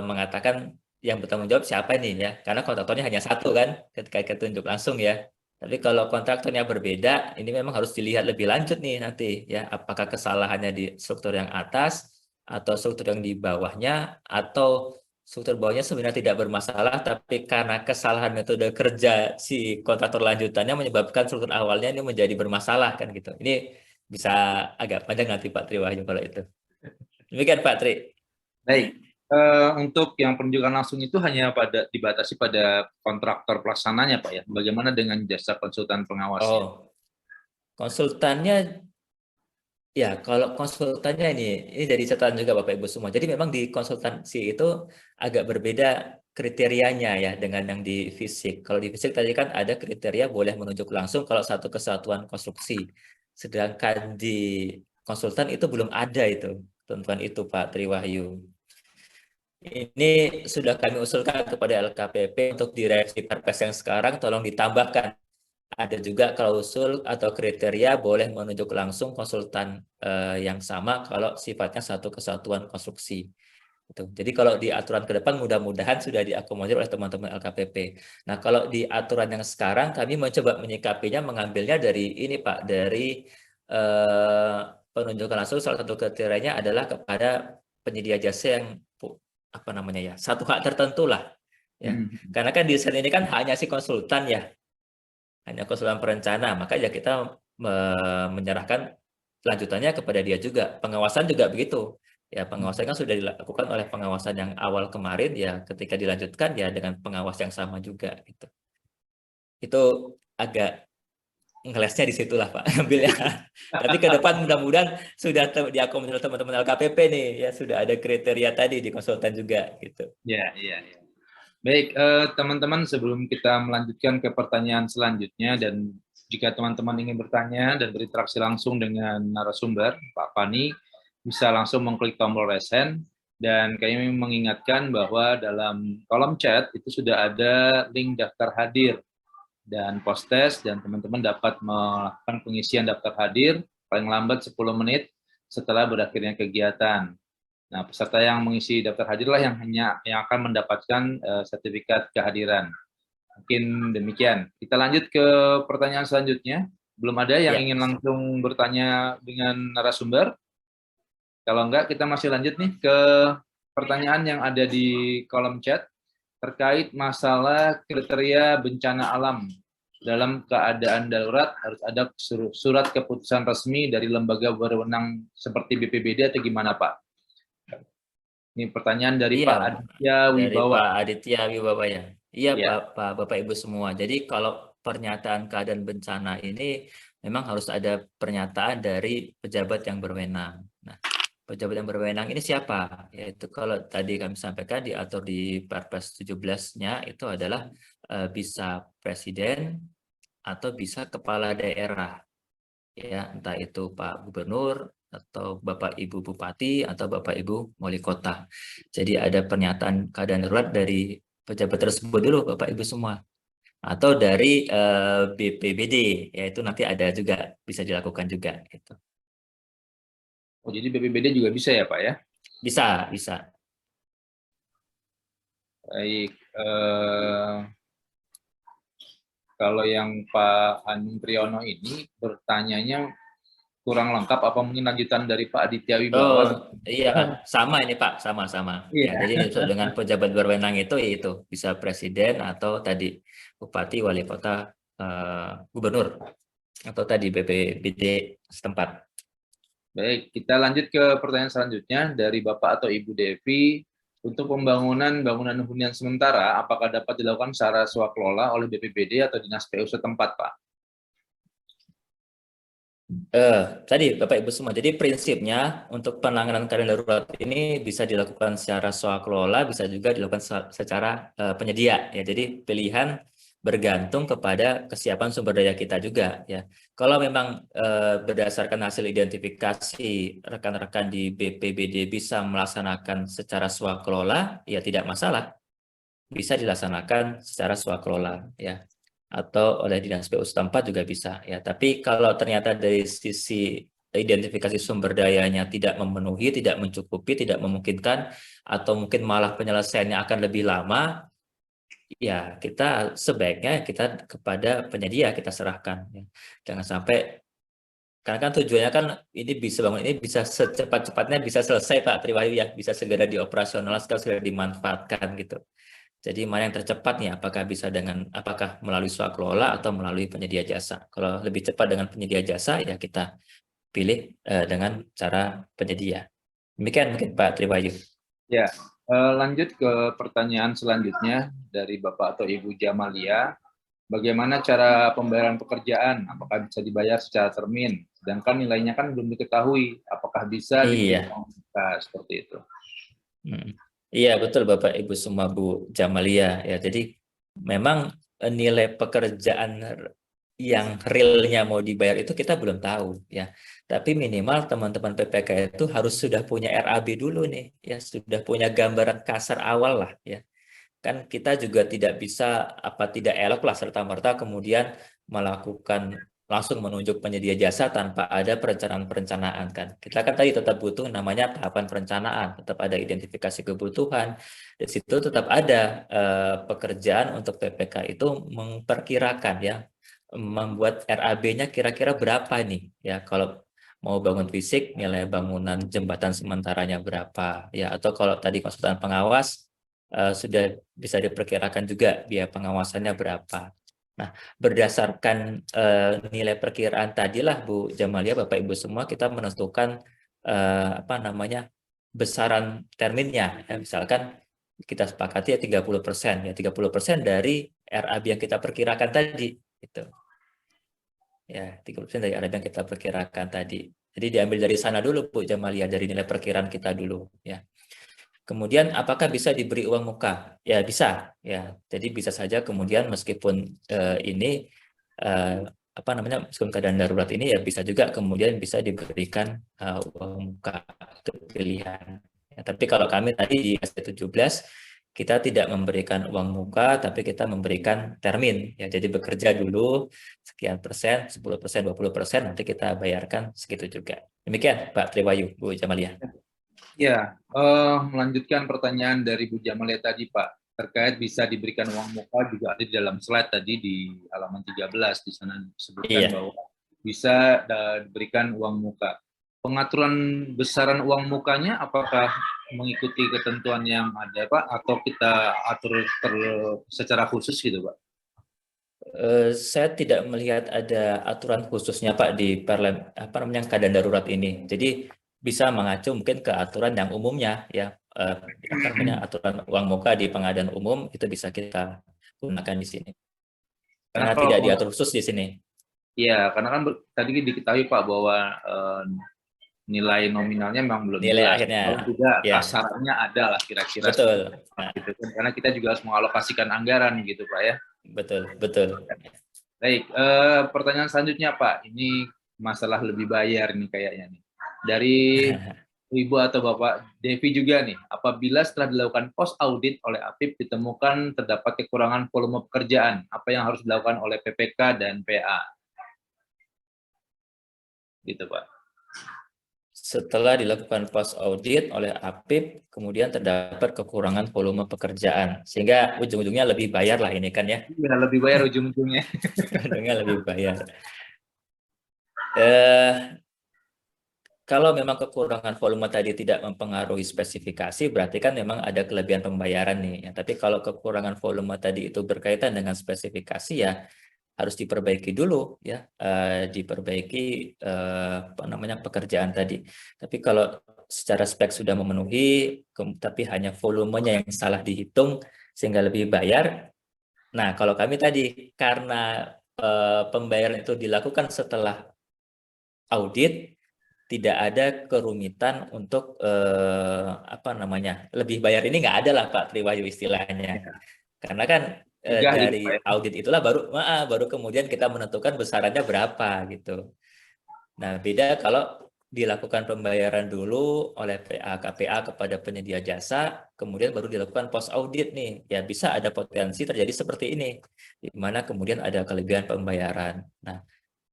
mengatakan yang bertanggung jawab siapa nih ya, karena kontraktornya hanya satu kan ketika kita tunjuk langsung ya. Tapi kalau kontraktornya berbeda, ini memang harus dilihat lebih lanjut nih nanti ya, apakah kesalahannya di struktur yang atas atau struktur yang di bawahnya, atau struktur bawahnya sebenarnya tidak bermasalah, tapi karena kesalahan metode kerja si kontraktor lanjutannya menyebabkan struktur awalnya ini menjadi bermasalah kan gitu. Ini bisa agak panjang nanti Pak Triwahyu kalau itu. Demikian Pak Tri. Baik. Untuk yang penunjukan langsung itu hanya dibatasi pada kontraktor pelaksananya, Pak ya. Bagaimana dengan jasa konsultan pengawasnya? Oh, konsultannya ya, kalau konsultannya ini dari catatan juga Bapak Ibu semua. Jadi memang di konsultansi itu agak berbeda kriterianya ya dengan yang di fisik. Kalau di fisik tadi kan ada kriteria boleh menunjuk langsung kalau satu kesatuan konstruksi. Sedangkan di konsultan itu belum ada itu ketentuan itu Pak Triwahyu. Ini sudah kami usulkan kepada LKPP untuk di revisi Perpres yang sekarang tolong ditambahkan. Ada juga klausul atau kriteria boleh menunjuk langsung konsultan yang sama kalau sifatnya satu kesatuan konstruksi. Jadi kalau di aturan ke depan mudah-mudahan sudah diakomodir oleh teman-teman LKPP. Nah kalau di aturan yang sekarang kami mencoba menyikapinya mengambilnya dari ini Pak, dari penunjukan langsung salah satu kriterianya adalah kepada penyedia jasa yang apa namanya ya, satu hak tertentu lah. Ya. Hmm. Karena kan desain ini kan hanya si konsultan ya, hanya konsultan perencana, maka ya kita menyerahkan lanjutannya kepada dia juga. Pengawasan juga begitu. Ya, pengawasan kan sudah dilakukan oleh pengawasan yang awal kemarin, ya ketika dilanjutkan ya dengan pengawas yang sama juga gitu. Itu agak ngelesnya di situlah Pak ambilnya. Tapi ke depan mudah-mudahan sudah diakomodir oleh teman-teman LKPP nih, ya sudah ada kriteria tadi di konsultan juga gitu. Ya, iya, iya. Baik, teman-teman, sebelum kita melanjutkan ke pertanyaan selanjutnya, dan jika teman-teman ingin bertanya dan berinteraksi langsung dengan narasumber, Pak Fani, bisa langsung mengklik tombol raise hand, dan kami mengingatkan bahwa dalam kolom chat itu sudah ada link daftar hadir dan post-test, dan teman-teman dapat melakukan pengisian daftar hadir paling lambat 10 menit setelah berakhirnya kegiatan. Nah, peserta yang mengisi daftar hadirlah yang akan mendapatkan sertifikat kehadiran. Mungkin demikian. Kita lanjut ke pertanyaan selanjutnya. Belum ada yang Ya. ingin langsung bertanya dengan narasumber? Kalau enggak, kita masih lanjut nih ke pertanyaan yang ada di kolom chat terkait masalah kriteria bencana alam. Dalam keadaan darurat harus ada surat keputusan resmi dari lembaga berwenang seperti BPBD atau gimana, Pak? Ini pertanyaan dari Iya, Pak Aditya dari Wibawa. Pak Aditya Wibawa ya. Iya Ya. Bapak Ibu semua. Jadi kalau pernyataan keadaan bencana ini memang harus ada pernyataan dari pejabat yang berwenang. Nah, pejabat yang berwenang ini siapa? Yaitu kalau tadi kami sampaikan diatur di Perpres 17-nya itu adalah bisa presiden atau bisa kepala daerah. Ya, entah itu Pak Gubernur atau Bapak Ibu Bupati atau Bapak Ibu Wali Kota. Jadi ada pernyataan keadaan darurat dari pejabat tersebut dulu Bapak Ibu semua. Atau dari BPBD, yaitu nanti ada juga bisa dilakukan juga gitu. Oh, jadi BPBD juga bisa ya, Pak ya? Bisa, bisa. Baik. Kalau yang Pak Hanung Priyono ini bertanyanya kurang lengkap, apa mungkin lanjutan dari Pak Aditya Oh, Wibawa? iya, sama ini Pak, sama-sama. Ya, Iya. jadi sesuai dengan pejabat berwenang itu yaitu bisa presiden atau tadi bupati, wali kota, gubernur atau tadi BPBD setempat. Baik, kita lanjut ke pertanyaan selanjutnya dari Bapak atau Ibu Devi. Untuk pembangunan bangunan hunian sementara, apakah dapat dilakukan secara swakelola oleh BPBD atau Dinas PU setempat, Pak? Tadi Bapak Ibu semua, jadi prinsipnya untuk penanganan keadaan darurat ini bisa dilakukan secara swakelola, bisa juga dilakukan secara penyedia ya. Jadi pilihan bergantung kepada kesiapan sumber daya kita juga ya. Kalau memang berdasarkan hasil identifikasi rekan-rekan di BPBD bisa melaksanakan secara swakelola, ya tidak masalah, bisa dilaksanakan secara swakelola ya, atau oleh dinas PU setempat juga bisa ya. Tapi kalau ternyata dari sisi identifikasi sumber dayanya tidak memenuhi, tidak mencukupi, tidak memungkinkan, atau mungkin malah penyelesaiannya akan lebih lama, ya kita sebaiknya kita kepada penyedia kita serahkan ya. Jangan sampai, karena kan tujuannya kan ini bisa bangun ini bisa secepat-cepatnya bisa selesai Pak Triwahyu ya, bisa segera dioperasionalkan, segera dimanfaatkan gitu. Jadi mana yang tercepat nih? Apakah melalui swakelola atau melalui penyedia jasa? Kalau lebih cepat dengan penyedia jasa, ya kita pilih dengan cara penyedia. Demikian mungkin Pak Triwayu. Ya, lanjut ke pertanyaan selanjutnya dari Bapak atau Ibu Jamalia. Bagaimana cara pembayaran pekerjaan? Apakah bisa dibayar secara termin? Sedangkan nilainya kan belum diketahui. Apakah bisa diberi Iya. uang muka seperti itu? Iya betul Bapak Ibu semua Bu Jamalia ya. Jadi memang nilai pekerjaan yang realnya mau dibayar itu kita belum tahu ya. Tapi minimal teman-teman PPK itu harus sudah punya RAB dulu nih ya, sudah punya gambaran kasar awal lah ya. Kan kita juga tidak bisa tidak elok lah serta-merta kemudian melakukan langsung menunjuk penyedia jasa tanpa ada perencanaan-perencanaan kan. Kita kan tadi tetap butuh namanya tahapan perencanaan, tetap ada identifikasi kebutuhan. Di situ tetap ada pekerjaan untuk PPK itu memperkirakan ya, membuat RAB-nya kira-kira berapa nih ya, kalau mau bangun fisik nilai bangunan jembatan sementaranya berapa ya, atau kalau tadi konsultan pengawas sudah bisa diperkirakan juga biaya pengawasannya berapa. Nah, berdasarkan nilai perkiraan tadilah Bu Jamalia, Bapak Ibu semua, kita menentukan besaran terminnya. Ya, misalkan kita sepakati ya 30%, ya 30% dari RAB yang kita perkirakan tadi. Gitu. Ya, 30% dari RAB yang kita perkirakan tadi. Jadi diambil dari sana dulu Bu Jamalia, dari nilai perkiraan kita dulu. Ya. Kemudian apakah bisa diberi uang muka? Ya bisa, ya. Jadi bisa saja kemudian meskipun ini meskipun keadaan darurat ini ya bisa juga kemudian bisa diberikan uang muka, itu pilihan. Ya, tapi kalau kami tadi di SD 17 kita tidak memberikan uang muka, tapi kita memberikan termin. Ya, jadi bekerja dulu sekian persen, 10%, 20%, nanti kita bayarkan segitu juga. Demikian Pak Triwayu, Bu Jamalia. Ya, melanjutkan pertanyaan dari Bu Jamalia tadi, Pak, terkait bisa diberikan uang muka juga ada di dalam slide tadi di halaman 13, di sana disebutkan bahwa bisa diberikan uang muka. Pengaturan besaran uang mukanya apakah mengikuti ketentuan yang ada, Pak, atau kita atur secara khusus gitu, Pak? Saya tidak melihat ada aturan khususnya Pak di keadaan darurat ini. Jadi bisa mengacu mungkin ke aturan yang umumnya ya, aturan uang muka di pengadaan umum itu bisa kita gunakan di sini. Karena Karena kalau tidak diatur khusus di sini. ya, karena kan tadi diketahui Pak bahwa nilai nominalnya memang belum Nilai jelas. akhirnya Kalau tidak ya kasarannya ada lah kira-kira seperti betul. apa Nah, gitu kan. Karena kita juga harus mengalokasikan anggaran gitu Pak ya. betul. Baik, pertanyaan selanjutnya Pak. Ini masalah lebih bayar nih kayaknya nih. Dari Ibu atau Bapak Devi juga nih, apabila setelah dilakukan post audit oleh APIP ditemukan terdapat kekurangan volume pekerjaan, apa yang harus dilakukan oleh PPK dan PA? Gitu Pak. Setelah dilakukan post audit oleh APIP, kemudian terdapat kekurangan volume pekerjaan, sehingga ujung-ujungnya lebih bayar lah ini kan ya. Ya, lebih bayar ujung-ujungnya. Ujungnya lebih bayar. Kalau memang kekurangan volume tadi tidak mempengaruhi spesifikasi, berarti kan memang ada kelebihan pembayaran nih. Ya, tapi kalau kekurangan volume tadi itu berkaitan dengan spesifikasi ya harus diperbaiki dulu ya, diperbaiki pekerjaan tadi. Tapi kalau secara spek sudah memenuhi, tapi hanya volumenya yang salah dihitung sehingga lebih bayar. Nah, kalau kami tadi karena pembayaran itu dilakukan setelah audit tidak ada kerumitan untuk apa namanya, lebih bayar ini nggak ada lah Pak Triwahyu istilahnya. Ya. Karena kan Megah gitu Pak dari ya. audit itulah baru kemudian kita menentukan besarannya berapa gitu. Nah, beda kalau dilakukan pembayaran dulu oleh PA KPA kepada penyedia jasa, kemudian baru dilakukan post audit nih. Ya bisa ada potensi terjadi seperti ini, di mana kemudian ada kelebihan pembayaran. Nah,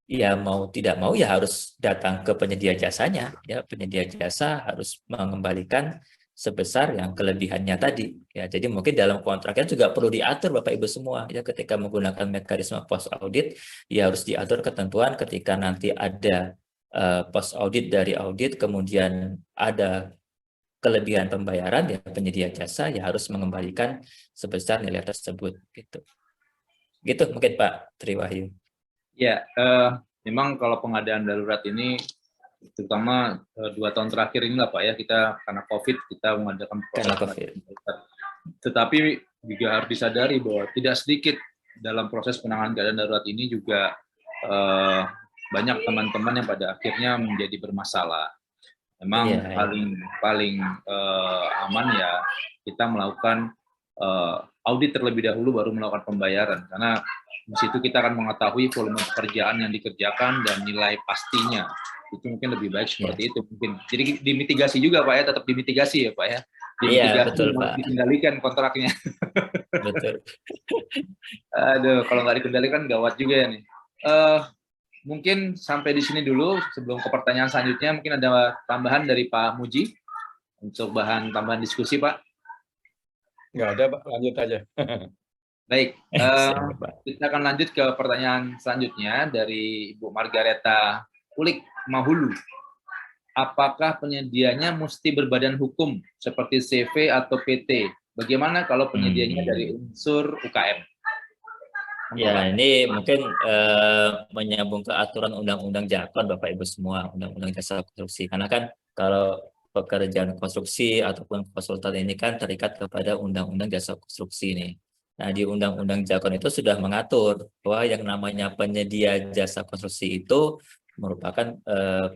ya mau tidak mau ya harus datang ke penyedia jasanya. Ya, penyedia jasa harus mengembalikan sebesar yang kelebihannya tadi. Ya, jadi mungkin dalam kontraknya juga perlu diatur Bapak Ibu semua. Ya, ketika menggunakan mekanisme post audit, ya harus diatur ketentuan ketika nanti ada post audit dari audit, kemudian ada kelebihan pembayaran, ya penyedia jasa ya harus mengembalikan sebesar nilai tersebut. Gitu mungkin Pak Triwahyu. Ya, memang kalau pengadaan darurat ini, terutama 2 tahun terakhir ini lah Pak ya, kita karena COVID kita mengadakan proses Karena COVID. pengadaan darurat. Tetapi juga harus disadari bahwa tidak sedikit dalam proses penanganan keadaan darurat ini juga banyak teman-teman yang pada akhirnya menjadi bermasalah. Memang Iya, paling aman ya kita melakukan audit terlebih dahulu baru melakukan pembayaran, karena di situ kita akan mengetahui volume pekerjaan yang dikerjakan dan nilai pastinya. Itu mungkin lebih baik seperti itu mungkin. Jadi dimitigasi juga Pak ya, tetap dimitigasi ya Pak ya. Iya, Dimitigasi, betul Pak. dikendalikan kontraknya. Betul. Aduh, kalau nggak dikendalikan gawat juga ya nih. Mungkin sampai di sini dulu. Sebelum ke pertanyaan selanjutnya, mungkin ada tambahan dari Pak Muji untuk bahan tambahan diskusi Pak. Nggak ada Pak, lanjut aja. Baik, Siap, Pak. kita akan lanjut ke pertanyaan selanjutnya dari Ibu Margareta Ulik Mahulu. Apakah penyedianya mesti berbadan hukum seperti CV atau PT? Bagaimana kalau penyedianya dari unsur UKM? Ya, ini mungkin menyambung ke aturan Undang-Undang Jakon, Bapak Ibu semua, Undang-Undang Jasa Konstruksi. Karena kan kalau pekerjaan konstruksi ataupun konsultan ini kan terikat kepada Undang-Undang Jasa Konstruksi nih. Nah, di Undang-Undang Jakon itu sudah mengatur bahwa yang namanya penyedia jasa konstruksi itu merupakan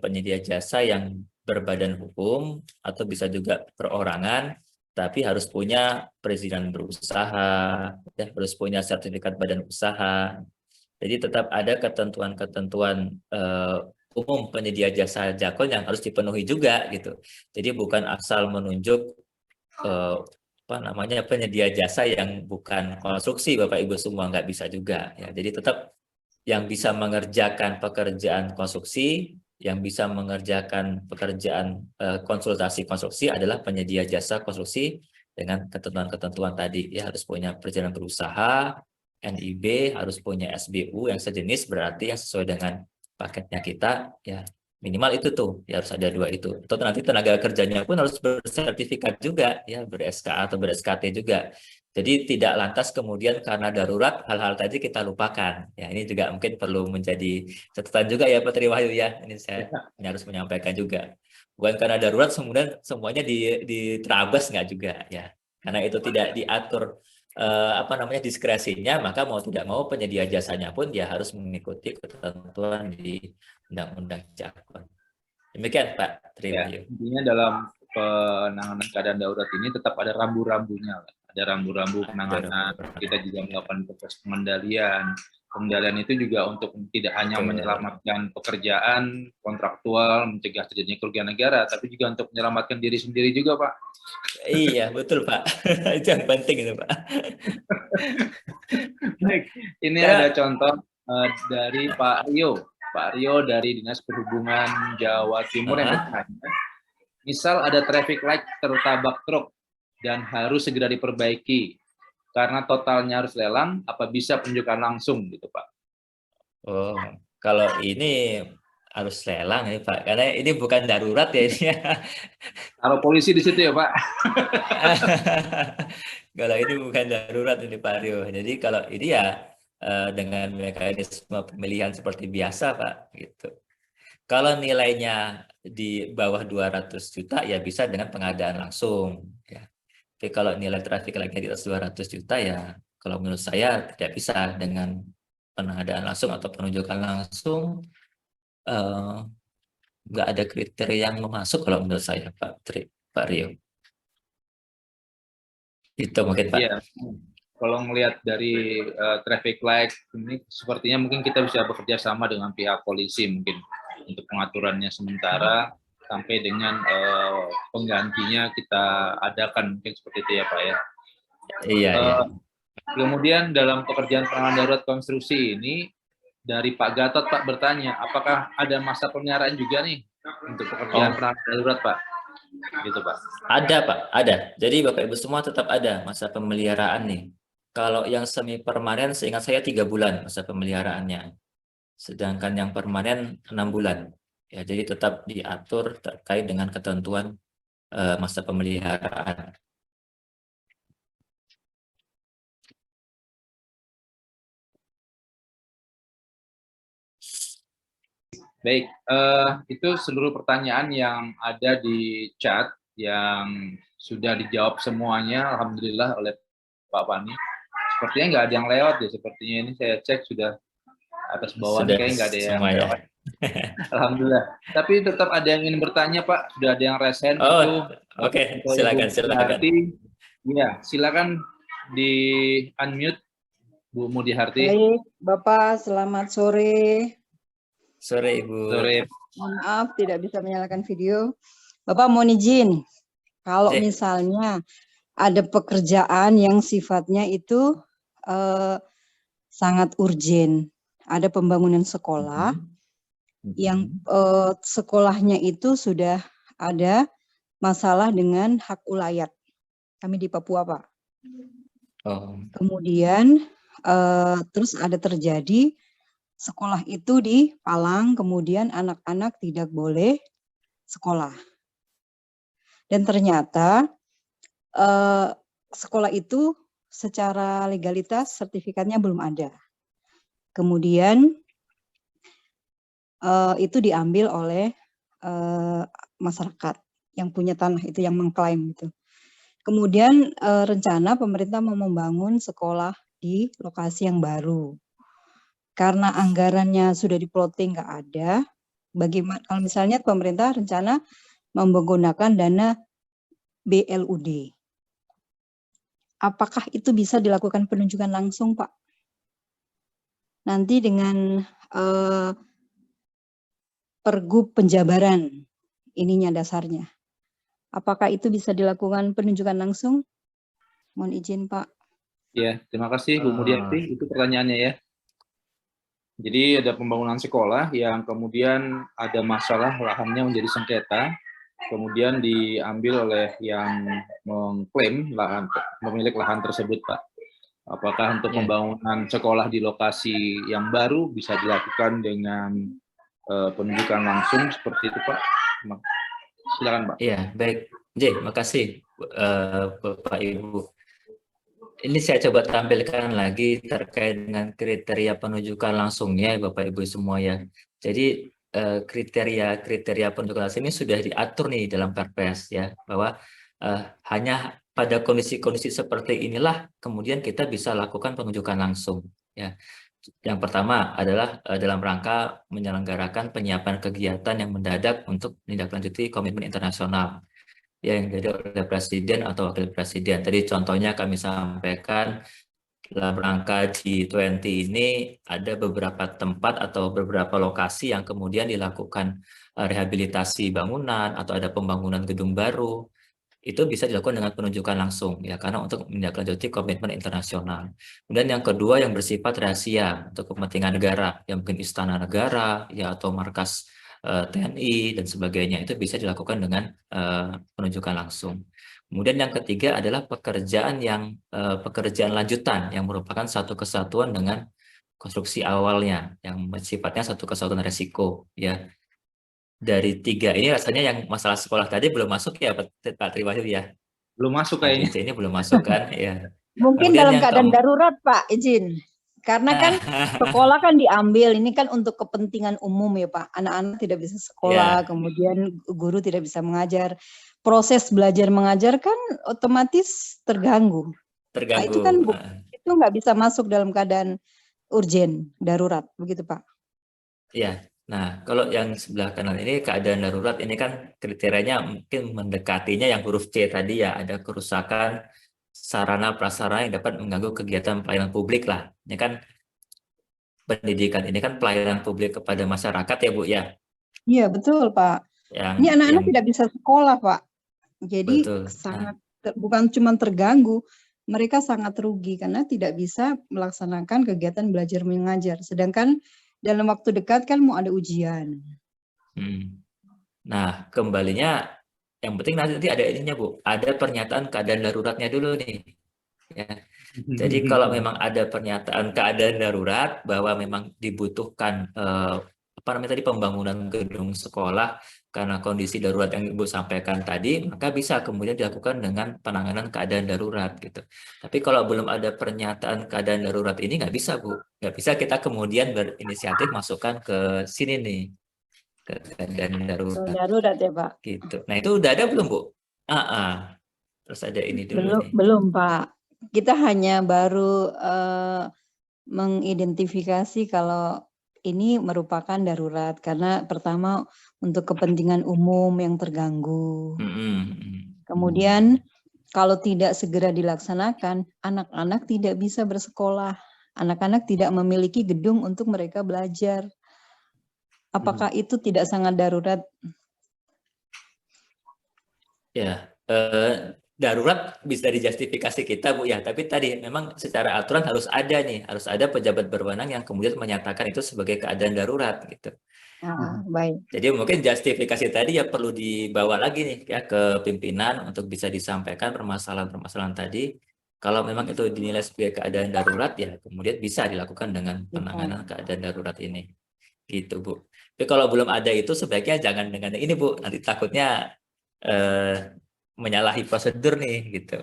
penyedia jasa yang berbadan hukum atau bisa juga perorangan, tapi harus punya perizinan berusaha, ya, harus punya sertifikat badan usaha. Jadi tetap ada ketentuan-ketentuan umum penyedia jasa Jakon yang harus dipenuhi juga gitu. Jadi bukan asal menunjuk apa namanya penyedia jasa yang bukan konstruksi, Bapak Ibu semua, nggak bisa juga ya. Jadi tetap yang bisa mengerjakan pekerjaan konstruksi, yang bisa mengerjakan pekerjaan konsultasi konstruksi adalah penyedia jasa konstruksi dengan ketentuan-ketentuan tadi. Ya, harus punya perjalanan berusaha, NIB, harus punya SBU yang sejenis, berarti yang sesuai dengan paketnya kita, ya minimal itu tuh, ya harus ada 2 itu. Atau nanti tenaga kerjanya pun harus bersertifikat juga, ya ber-SKA atau ber-SKT juga. Jadi tidak lantas kemudian karena darurat hal-hal tadi kita lupakan. Ya, ini juga mungkin perlu menjadi catatan juga ya Pak Triwahyu ya. Ini saya harus menyampaikan juga. Bukan karena darurat kemudian semuanya diterabas nggak juga ya. Karena itu tidak diatur apa namanya diskresinya, maka mau tidak mau penyedia jasanya pun ya harus mengikuti ketentuan di Undang-Undang Jakon. Demikian Pak Triwahyu. Ya, intinya dalam penanganan keadaan darurat ini tetap ada rambu-rambunya. Ada rambu-rambu penanganan. Kita juga melakukan proses pengendalian. Pengendalian itu juga untuk tidak hanya menyelamatkan pekerjaan kontraktual, mencegah terjadinya kerugian negara, tapi juga untuk menyelamatkan diri sendiri juga, Pak. Iya, betul Pak. Itu yang penting itu Pak. Baik, ini ada contoh dari Pak Rio. Pak Rio dari Dinas Perhubungan Jawa Timur yang bertanya, misal ada traffic light tertabak truk dan harus segera diperbaiki karena totalnya harus lelang, apa bisa penunjukan langsung gitu Pak? Oh, kalau ini harus lelang ini Pak, karena ini bukan darurat ya ini. Kalau polisi di situ ya Pak. Kalau ini bukan darurat ini Pak Rio. Jadi kalau ini ya dengan mekanisme pemilihan seperti biasa Pak gitu. Kalau nilainya di bawah 200 juta ya bisa dengan pengadaan langsung ya. Tapi kalau nilai traffic light-nya di atas 200 juta ya kalau menurut saya tidak bisa dengan pengadaan langsung atau penunjukan langsung. nggak ada kriteria yang masuk kalau menurut saya, Pak Rio. Itu mungkin, Pak. Iya, kalau melihat dari traffic light ini sepertinya mungkin kita bisa bekerja sama dengan pihak polisi mungkin untuk pengaturannya sementara sampai dengan penggantinya kita adakan mungkin seperti itu ya Pak ya. Iya, iya. Kemudian dalam pekerjaan penanganan darurat konstruksi ini dari Pak Gatot Pak bertanya apakah ada masa pemeliharaan juga nih untuk pekerjaan penanganan darurat Pak? Gitu Pak. Ada Pak, ada. Jadi Bapak Ibu semua tetap ada masa pemeliharaan nih. Kalau yang semi permanen seingat saya 3 bulan masa pemeliharaannya. Sedangkan yang permanen 6 bulan. Ya, jadi tetap diatur terkait dengan ketentuan masa pemeliharaan. Baik, itu seluruh pertanyaan yang ada di chat yang sudah dijawab semuanya, alhamdulillah oleh Pak Fani. Sepertinya nggak ada yang lewat ya, sepertinya ini saya cek sudah atas bawah Sudah kayaknya nggak ada yang semuanya. lewat. Alhamdulillah. Tapi tetap ada yang ingin bertanya Pak, sudah ada yang resen Oh, itu. oke, silakan, silakan. Iya, silakan di unmute Bu Mudiharti. Baik, Bapak, selamat sore. Sore Ibu. Sore. Mohon maaf tidak bisa menyalakan video. Bapak mohon izin, kalau misalnya ada pekerjaan yang sifatnya itu sangat urgen, ada pembangunan sekolah yang sekolahnya itu sudah ada masalah dengan hak ulayat. Kami di Papua, Pak. Kemudian terus ada terjadi sekolah itu dipalang, kemudian anak-anak tidak boleh sekolah. Dan ternyata sekolah itu secara legalitas sertifikatnya belum ada. Kemudian itu diambil oleh masyarakat yang punya tanah itu, yang mengklaim itu. Kemudian rencana pemerintah mau membangun sekolah di lokasi yang baru. Karena anggarannya sudah di-plotting nggak ada, bagaimana kalau misalnya pemerintah rencana menggunakan dana BLUD. Apakah itu bisa dilakukan penunjukan langsung, Pak? Nanti dengan Pergub Penjabaran ininya dasarnya. Apakah itu bisa dilakukan penunjukan langsung? Mohon izin, Pak. Ya, terima kasih Bu Mudiarti. Itu pertanyaannya ya. Jadi ada pembangunan sekolah yang kemudian ada masalah lahannya menjadi sengketa, kemudian diambil oleh yang mengklaim lahan, pemilik lahan tersebut, Pak. Apakah untuk pembangunan sekolah di lokasi yang baru bisa dilakukan dengan penunjukan langsung seperti itu, Pak? Silakan, Pak. Iya, baik. Makasih Bapak Ibu. Ini saya coba tampilkan lagi terkait dengan kriteria penunjukan langsungnya Bapak Ibu semua ya. Jadi kriteria penunjukan langsung ini sudah diatur nih dalam Perpres ya, bahwa hanya pada kondisi-kondisi seperti inilah kemudian kita bisa lakukan penunjukan langsung ya. Yang pertama adalah dalam rangka menyelenggarakan penyiapan kegiatan yang mendadak untuk menindaklanjuti komitmen internasional yang dari oleh Presiden atau Wakil Presiden. Tadi contohnya kami sampaikan dalam rangka G20 ini ada beberapa tempat atau beberapa lokasi yang kemudian dilakukan rehabilitasi bangunan atau ada pembangunan gedung baru. Itu bisa dilakukan dengan penunjukan langsung ya, karena untuk menindaklanjuti komitmen internasional. Kemudian yang kedua yang bersifat rahasia untuk kepentingan negara, yang mungkin istana negara ya atau markas TNI dan sebagainya, itu bisa dilakukan dengan penunjukan langsung. Kemudian yang ketiga adalah pekerjaan lanjutan yang merupakan satu kesatuan dengan konstruksi awalnya yang sifatnya satu kesatuan resiko ya. Dari 3 ini rasanya yang masalah sekolah tadi belum masuk ya Pak Triwahyu ya? Belum masuk kayaknya. Ini belum masuk kan ya. Mungkin kemudian dalam keadaan darurat Pak, izin. Karena kan sekolah kan diambil, ini kan untuk kepentingan umum ya Pak. Anak-anak tidak bisa sekolah, kemudian guru tidak bisa mengajar. Proses belajar mengajar kan otomatis terganggu. Nah, itu kan itu nggak bisa masuk dalam keadaan urgen, darurat, begitu Pak. Iya, Nah, kalau yang sebelah kanan ini keadaan darurat ini kan kriterianya mungkin mendekatinya yang huruf C tadi ya, ada kerusakan sarana prasarana yang dapat mengganggu kegiatan pelayanan publik lah. Ini kan pendidikan ini kan pelayanan publik kepada masyarakat ya Bu ya, Iya, betul, Pak. Ini yang anak-anak tidak bisa sekolah, Pak. Jadi betul. Nah, sangat bukan cuma terganggu, mereka sangat rugi karena tidak bisa melaksanakan kegiatan belajar mengajar. Sedangkan dalam waktu dekat kan mau ada ujian. Nah, kembalinya yang penting nanti ada ininya Bu, ada pernyataan keadaan daruratnya dulu nih. Ya. Jadi kalau memang ada pernyataan keadaan darurat bahwa memang dibutuhkan apa namanya tadi pembangunan gedung sekolah karena kondisi darurat yang Ibu sampaikan tadi, maka bisa kemudian dilakukan dengan penanganan keadaan darurat gitu. Tapi kalau belum ada pernyataan keadaan darurat ini nggak bisa Bu, nggak bisa kita kemudian berinisiatif masukkan ke sini nih ke keadaan darurat Darurat ya, Pak. gitu. Nah itu udah ada belum Bu? Terus ada ini dulu nih. Belum, Pak. Kita hanya baru mengidentifikasi kalau ini merupakan darurat karena pertama untuk kepentingan umum yang terganggu. Kemudian kalau tidak segera dilaksanakan, anak-anak tidak bisa bersekolah. Anak-anak tidak memiliki gedung untuk mereka belajar. Apakah itu tidak sangat darurat? Ya, darurat bisa dijustifikasi kita Bu ya, tapi tadi memang secara aturan harus ada nih, harus ada pejabat berwenang yang kemudian menyatakan itu sebagai keadaan darurat gitu. Baik. Jadi mungkin justifikasi tadi ya perlu dibawa lagi nih ya ke pimpinan untuk bisa disampaikan permasalahan-permasalahan tadi. Kalau memang itu dinilai sebagai keadaan darurat ya kemudian bisa dilakukan dengan penanganan keadaan darurat ini. Gitu Bu. Tapi kalau belum ada itu sebaiknya jangan dengan ini Bu, nanti takutnya menyalahi prosedur nih gitu.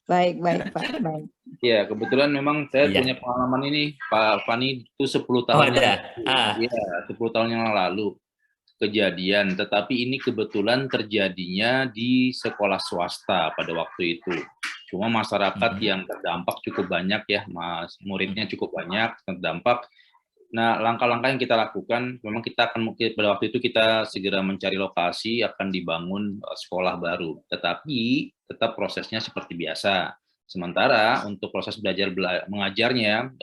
Baik Pak, baik. Ya, kebetulan memang saya punya pengalaman ini, Pak Fani, itu 10 tahun ada. 10 tahun yang lalu kejadian, tetapi ini kebetulan terjadinya di sekolah swasta pada waktu itu. Cuma masyarakat yang terdampak cukup banyak ya, Mas, muridnya cukup banyak terdampak. Nah, langkah-langkah yang kita lakukan, memang kita akan pada waktu itu kita segera mencari lokasi akan dibangun sekolah baru. Tetapi tetap prosesnya seperti biasa. Sementara untuk proses belajar mengajarnya,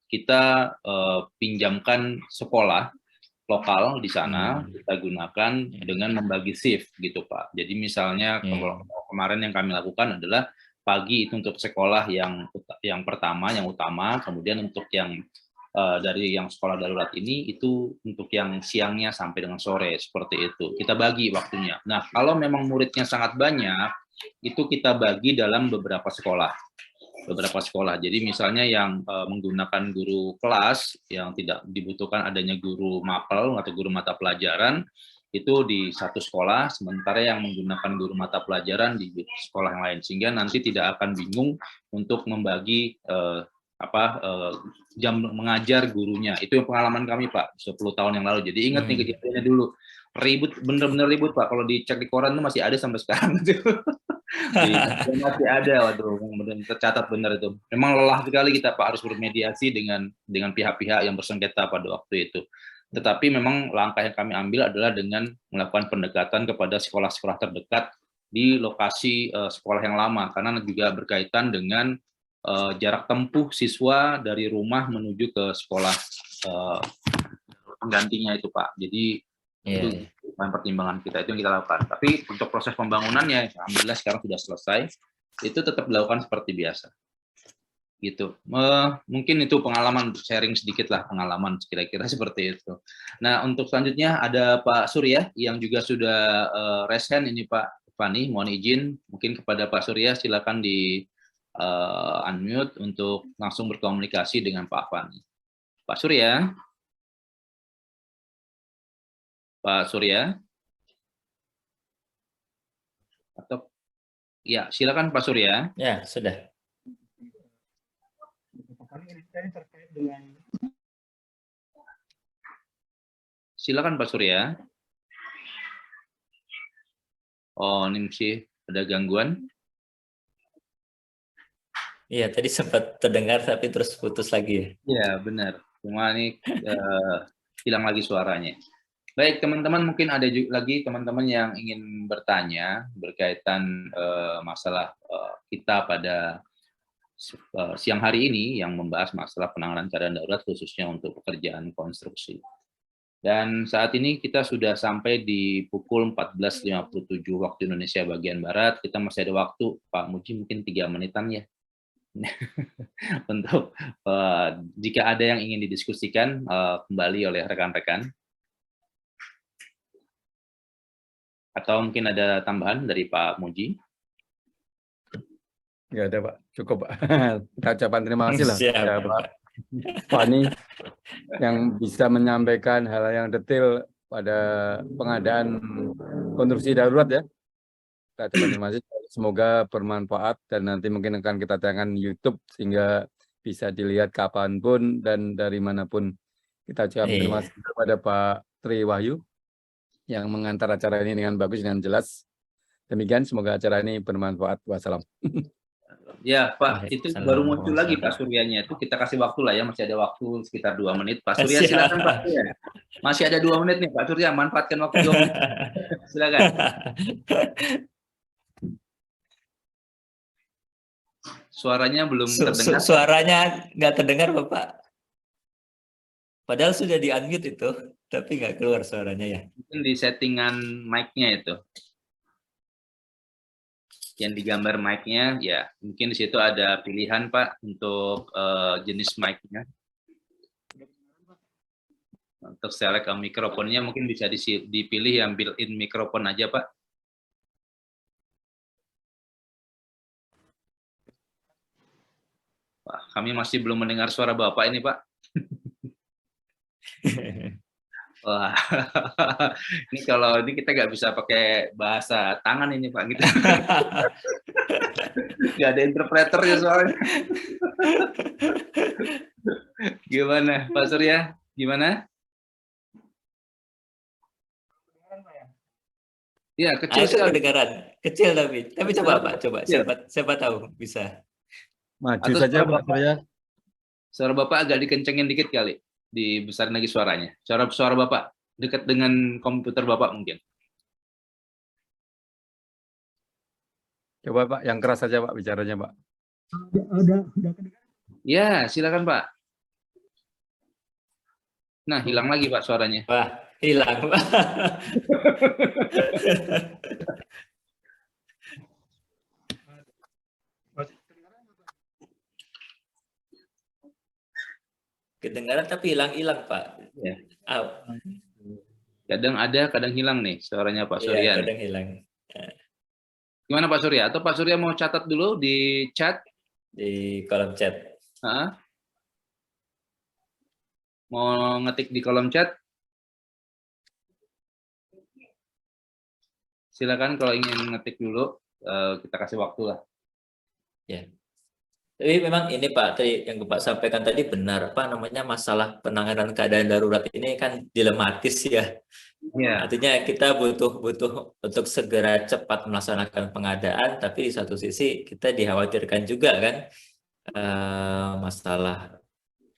kita pinjamkan sekolah lokal di sana, kita gunakan dengan membagi shift gitu Pak. Jadi misalnya kemarin yang kami lakukan adalah pagi itu untuk sekolah yang pertama, yang utama, kemudian untuk yang dari yang sekolah darurat ini itu untuk yang siangnya sampai dengan sore, seperti itu. Kita bagi waktunya. Nah, kalau memang muridnya sangat banyak, itu kita bagi dalam beberapa sekolah. Jadi misalnya yang menggunakan guru kelas, yang tidak dibutuhkan adanya guru mapel atau guru mata pelajaran, itu di satu sekolah, sementara yang menggunakan guru mata pelajaran di sekolah yang lain. Sehingga nanti tidak akan bingung untuk membagi jam mengajar gurunya. Itu yang pengalaman kami Pak 10 tahun yang lalu. Jadi ingat nih kejadiannya dulu. Ribut, bener-bener ribut Pak. Kalau dicek di koran itu masih ada sampai sekarang. Masih ada, waduh, benar tercatat benar itu. Memang lelah sekali kita Pak harus bermediasi dengan pihak-pihak yang bersengketa pada waktu itu. Tetapi memang langkah yang kami ambil adalah dengan melakukan pendekatan kepada sekolah-sekolah terdekat di lokasi sekolah yang lama, karena juga berkaitan dengan jarak tempuh siswa dari rumah menuju ke sekolah penggantinya itu Pak. Jadi itu pertimbangan kita, itu yang kita lakukan. Tapi untuk proses pembangunannya, alhamdulillah sekarang sudah selesai. Itu tetap dilakukan seperti biasa. Gitu. Mungkin itu pengalaman, sharing sedikit lah pengalaman kira-kira seperti itu. Nah untuk selanjutnya ada Pak Surya yang juga sudah raise hand ini Pak Fani, mohon izin mungkin kepada Pak Surya silakan di unmute untuk langsung berkomunikasi dengan Pak Fani. Pak Surya. Pak Surya. Atau ya, silakan Pak Surya. Ya, sudah. Silakan Pak Surya. Oh, ini sih ada gangguan. Iya, tadi sempat terdengar tapi terus putus lagi. Iya, benar. Cuma ini hilang lagi suaranya. Baik, teman-teman, mungkin ada juga lagi teman-teman yang ingin bertanya berkaitan masalah kita pada siang hari ini yang membahas masalah penanganan keadaan darurat khususnya untuk pekerjaan konstruksi. Dan saat ini kita sudah sampai di pukul 14.57 waktu Indonesia bagian Barat. Kita masih ada waktu, Pak Muji, mungkin 3 menitan ya. Untuk jika ada yang ingin didiskusikan kembali oleh rekan-rekan. Atau mungkin ada tambahan dari Pak Muji? Nggak ada, Pak. Cukup, Pak. Kita ucapkan terima kasih lah Siap, ya, Pak. Pak Fani yang bisa menyampaikan hal yang detail pada pengadaan konstruksi darurat ya. Kita ucapkan terima kasih. Semoga bermanfaat dan nanti mungkin akan kita tayangkan YouTube sehingga bisa dilihat kapanpun dan dari manapun. Kita ucapkan terima kasih kepada Pak Tri Wahyu yang mengantar acara ini dengan bagus dan jelas. Demikian, semoga acara ini bermanfaat. Wassalam. Ya, Pak, itu baru muncul lagi Pak Suryanya. Itu kita kasih waktu lah ya, masih ada waktu sekitar 2 menit. Pak Surya, silakan Pak. Ya. Masih ada 2 menit nih, Pak Surya. Manfaatkan waktu 2 menit. Silakan. Suaranya belum terdengar. Suaranya nggak terdengar, Bapak. Padahal sudah di-unmute itu, tapi nggak keluar suaranya ya. Mungkin di settingan mic-nya itu. Yang di gambar mic-nya, ya mungkin di situ ada pilihan Pak untuk jenis mic-nya. Untuk select mikrofonnya mungkin bisa dipilih yang built-in mikrofon aja Pak. Wah, kami masih belum mendengar suara Bapak ini Pak. Wah, ini kalau ini kita nggak bisa pakai bahasa tangan ini Pak gitu. Nggak ada interpreter ya soalnya. Gimana Pak Surya? Gimana? Ya kecil sekali. Kedengaran, kecil tapi coba Pak, coba siapa tahu bisa. Maju Atau saja Pak Surya. Suara Bapak agak dikencengin dikit kali. Dibesarin lagi suaranya. Suara Bapak dekat dengan komputer Bapak mungkin. Coba Pak, yang keras saja Pak bicaranya Pak. Udah kedengaran. Ya, silakan Pak. Nah, hilang lagi Pak suaranya. Wah, hilang Pak. Kedengaran tapi hilang-hilang Pak. Ya. Oh. Kadang ada, kadang hilang nih suaranya Pak Surya. Iya, kadang hilang. Gimana Pak Surya? Atau Pak Surya mau catat dulu di chat? Di kolom chat. Mau ngetik di kolom chat? Silakan kalau ingin ngetik dulu, kita kasih waktu lah. Ya. Tapi memang ini Pak, tadi yang Bapak sampaikan tadi benar, apa namanya masalah penanganan keadaan darurat ini kan dilematis ya. Ya. Artinya kita butuh untuk segera cepat melaksanakan pengadaan, tapi di satu sisi kita dikhawatirkan juga kan masalah,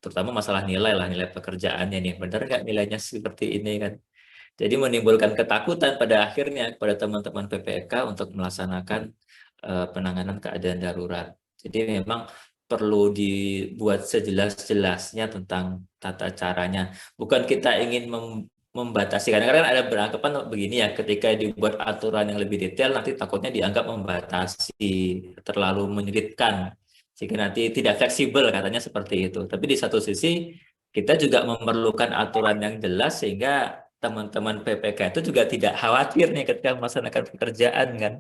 terutama masalah nilai lah, nilai pekerjaannya nih, benar nggak nilainya seperti ini kan. Jadi menimbulkan ketakutan pada akhirnya kepada teman-teman PPK untuk melaksanakan penanganan keadaan darurat. Jadi memang perlu dibuat sejelas-jelasnya tentang tata caranya. Bukan kita ingin membatasi, kadang-kadang ada beranggapan begini ya, ketika dibuat aturan yang lebih detail nanti takutnya dianggap membatasi, terlalu menyulitkan, sehingga nanti tidak fleksibel katanya seperti itu. Tapi di satu sisi kita juga memerlukan aturan yang jelas sehingga teman-teman PPK itu juga tidak khawatir nih ketika melaksanakan pekerjaan kan.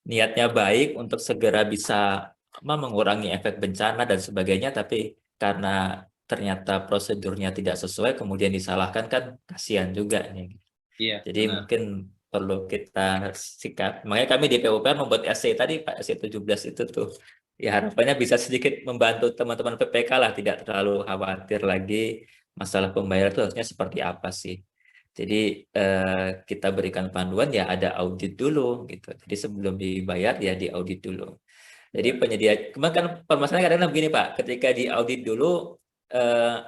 Niatnya baik untuk segera bisa mengurangi efek bencana dan sebagainya, tapi karena ternyata prosedurnya tidak sesuai kemudian disalahkan kan kasihan juga nih. Iya, jadi benar. Mungkin perlu kita sikap. Makanya kami di PUPR membuat essay tadi Pak, essay 17 itu tuh. Ya harapannya bisa sedikit membantu teman-teman PPK lah, tidak terlalu khawatir lagi masalah pembayaran itu harusnya seperti apa sih. Jadi kita berikan panduan ya ada audit dulu gitu. Jadi sebelum dibayar ya diaudit dulu. Jadi penyedia, kemarin kan permasalahannya kadang-kadang begini Pak, ketika diaudit dulu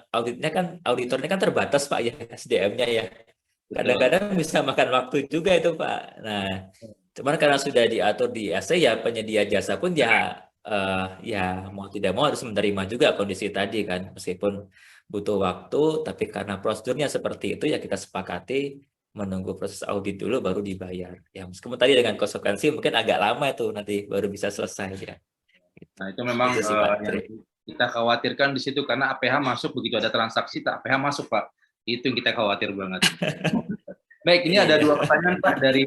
auditnya kan, auditornya kan terbatas Pak ya, SDM-nya ya. Kadang-kadang bisa makan waktu juga itu Pak. Nah, cuman karena sudah diatur di IAC ya, penyedia jasa pun ya ya mau tidak mau harus menerima juga kondisi tadi kan, meskipun butuh waktu, tapi karena prosedurnya seperti itu ya kita sepakati menunggu proses audit dulu baru dibayar. Ya meskipun tadi dengan konsekuensi mungkin agak lama itu nanti baru bisa selesai ya. Nah, itu memang Itu sih, Pak. yang kita khawatirkan di situ karena APH masuk, begitu ada transaksi APH masuk Pak. Itu yang kita khawatir banget. Baik, ini ada Iya. 2 pertanyaan Pak dari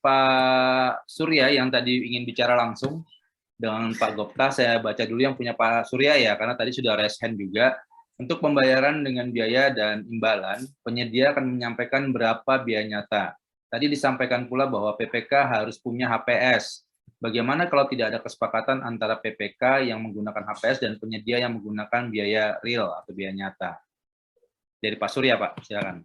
Pak Surya yang tadi ingin bicara langsung dengan Pak Gopta. Saya baca dulu yang punya Pak Surya ya, karena tadi sudah raise hand juga. Untuk pembayaran dengan biaya dan imbalan, penyedia akan menyampaikan berapa biaya nyata. Tadi disampaikan pula bahwa PPK harus punya HPS. Bagaimana kalau tidak ada kesepakatan antara PPK yang menggunakan HPS dan penyedia yang menggunakan biaya real atau biaya nyata? Dari Pak Surya, Pak, silakan.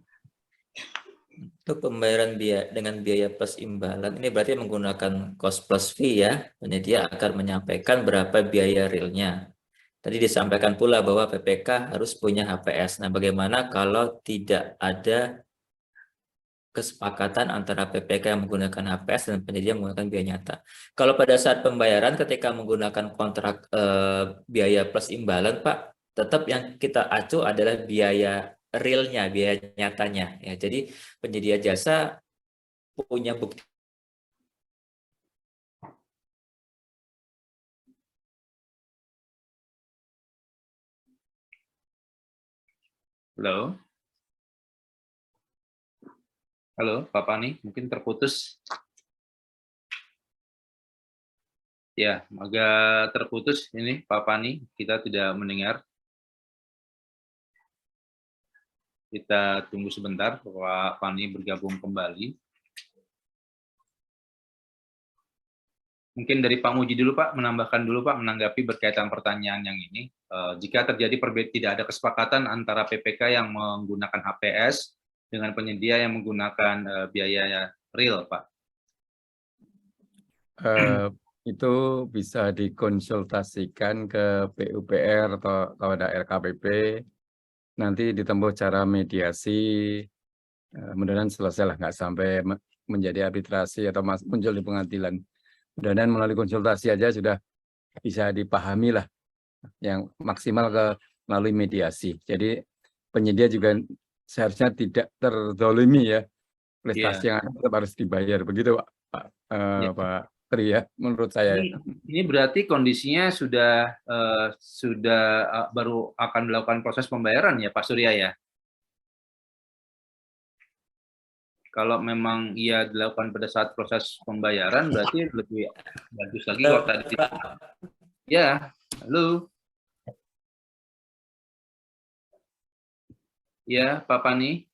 Untuk pembayaran biaya dengan biaya plus imbalan, ini berarti menggunakan cost plus fee ya. Penyedia akan menyampaikan berapa biaya realnya. Tadi disampaikan pula bahwa PPK harus punya HPS. Nah, bagaimana kalau tidak ada kesepakatan antara PPK yang menggunakan HPS dan penyedia menggunakan biaya nyata? Kalau pada saat pembayaran ketika menggunakan kontrak biaya plus imbalan, Pak, tetap yang kita acu adalah biaya realnya, biaya nyatanya. Ya, jadi penyedia jasa punya bukti. Halo? Halo, Pak Pani, mungkin terputus. Ya, agak terputus ini Pak Pani, kita tidak mendengar. Kita tunggu sebentar, Pak Pani bergabung kembali. Mungkin dari Pak Muji dulu Pak, menambahkan dulu Pak, menanggapi berkaitan pertanyaan yang ini. Jika terjadi tidak ada kesepakatan antara PPK yang menggunakan HPS dengan penyedia yang menggunakan biaya real Pak. Itu bisa dikonsultasikan ke PUPR atau ada RKPP, nanti ditempuh cara mediasi, mudah-mudahan selesai lah, nggak sampai menjadi arbitrasi atau muncul di pengadilan. Mudah-mudahan melalui konsultasi aja sudah bisa dipahami lah, yang maksimal melalui mediasi. Jadi penyedia juga seharusnya tidak terzolimi ya, prestasi yang tetap harus dibayar, begitu Pak Tri ya, menurut saya. Ini berarti kondisinya sudah baru akan melakukan proses pembayaran ya Pak Surya ya? Kalau memang ia dilakukan pada saat proses pembayaran, berarti lebih bagus lagi kalau tadi. Ya, halo. Ya, Pak Pani.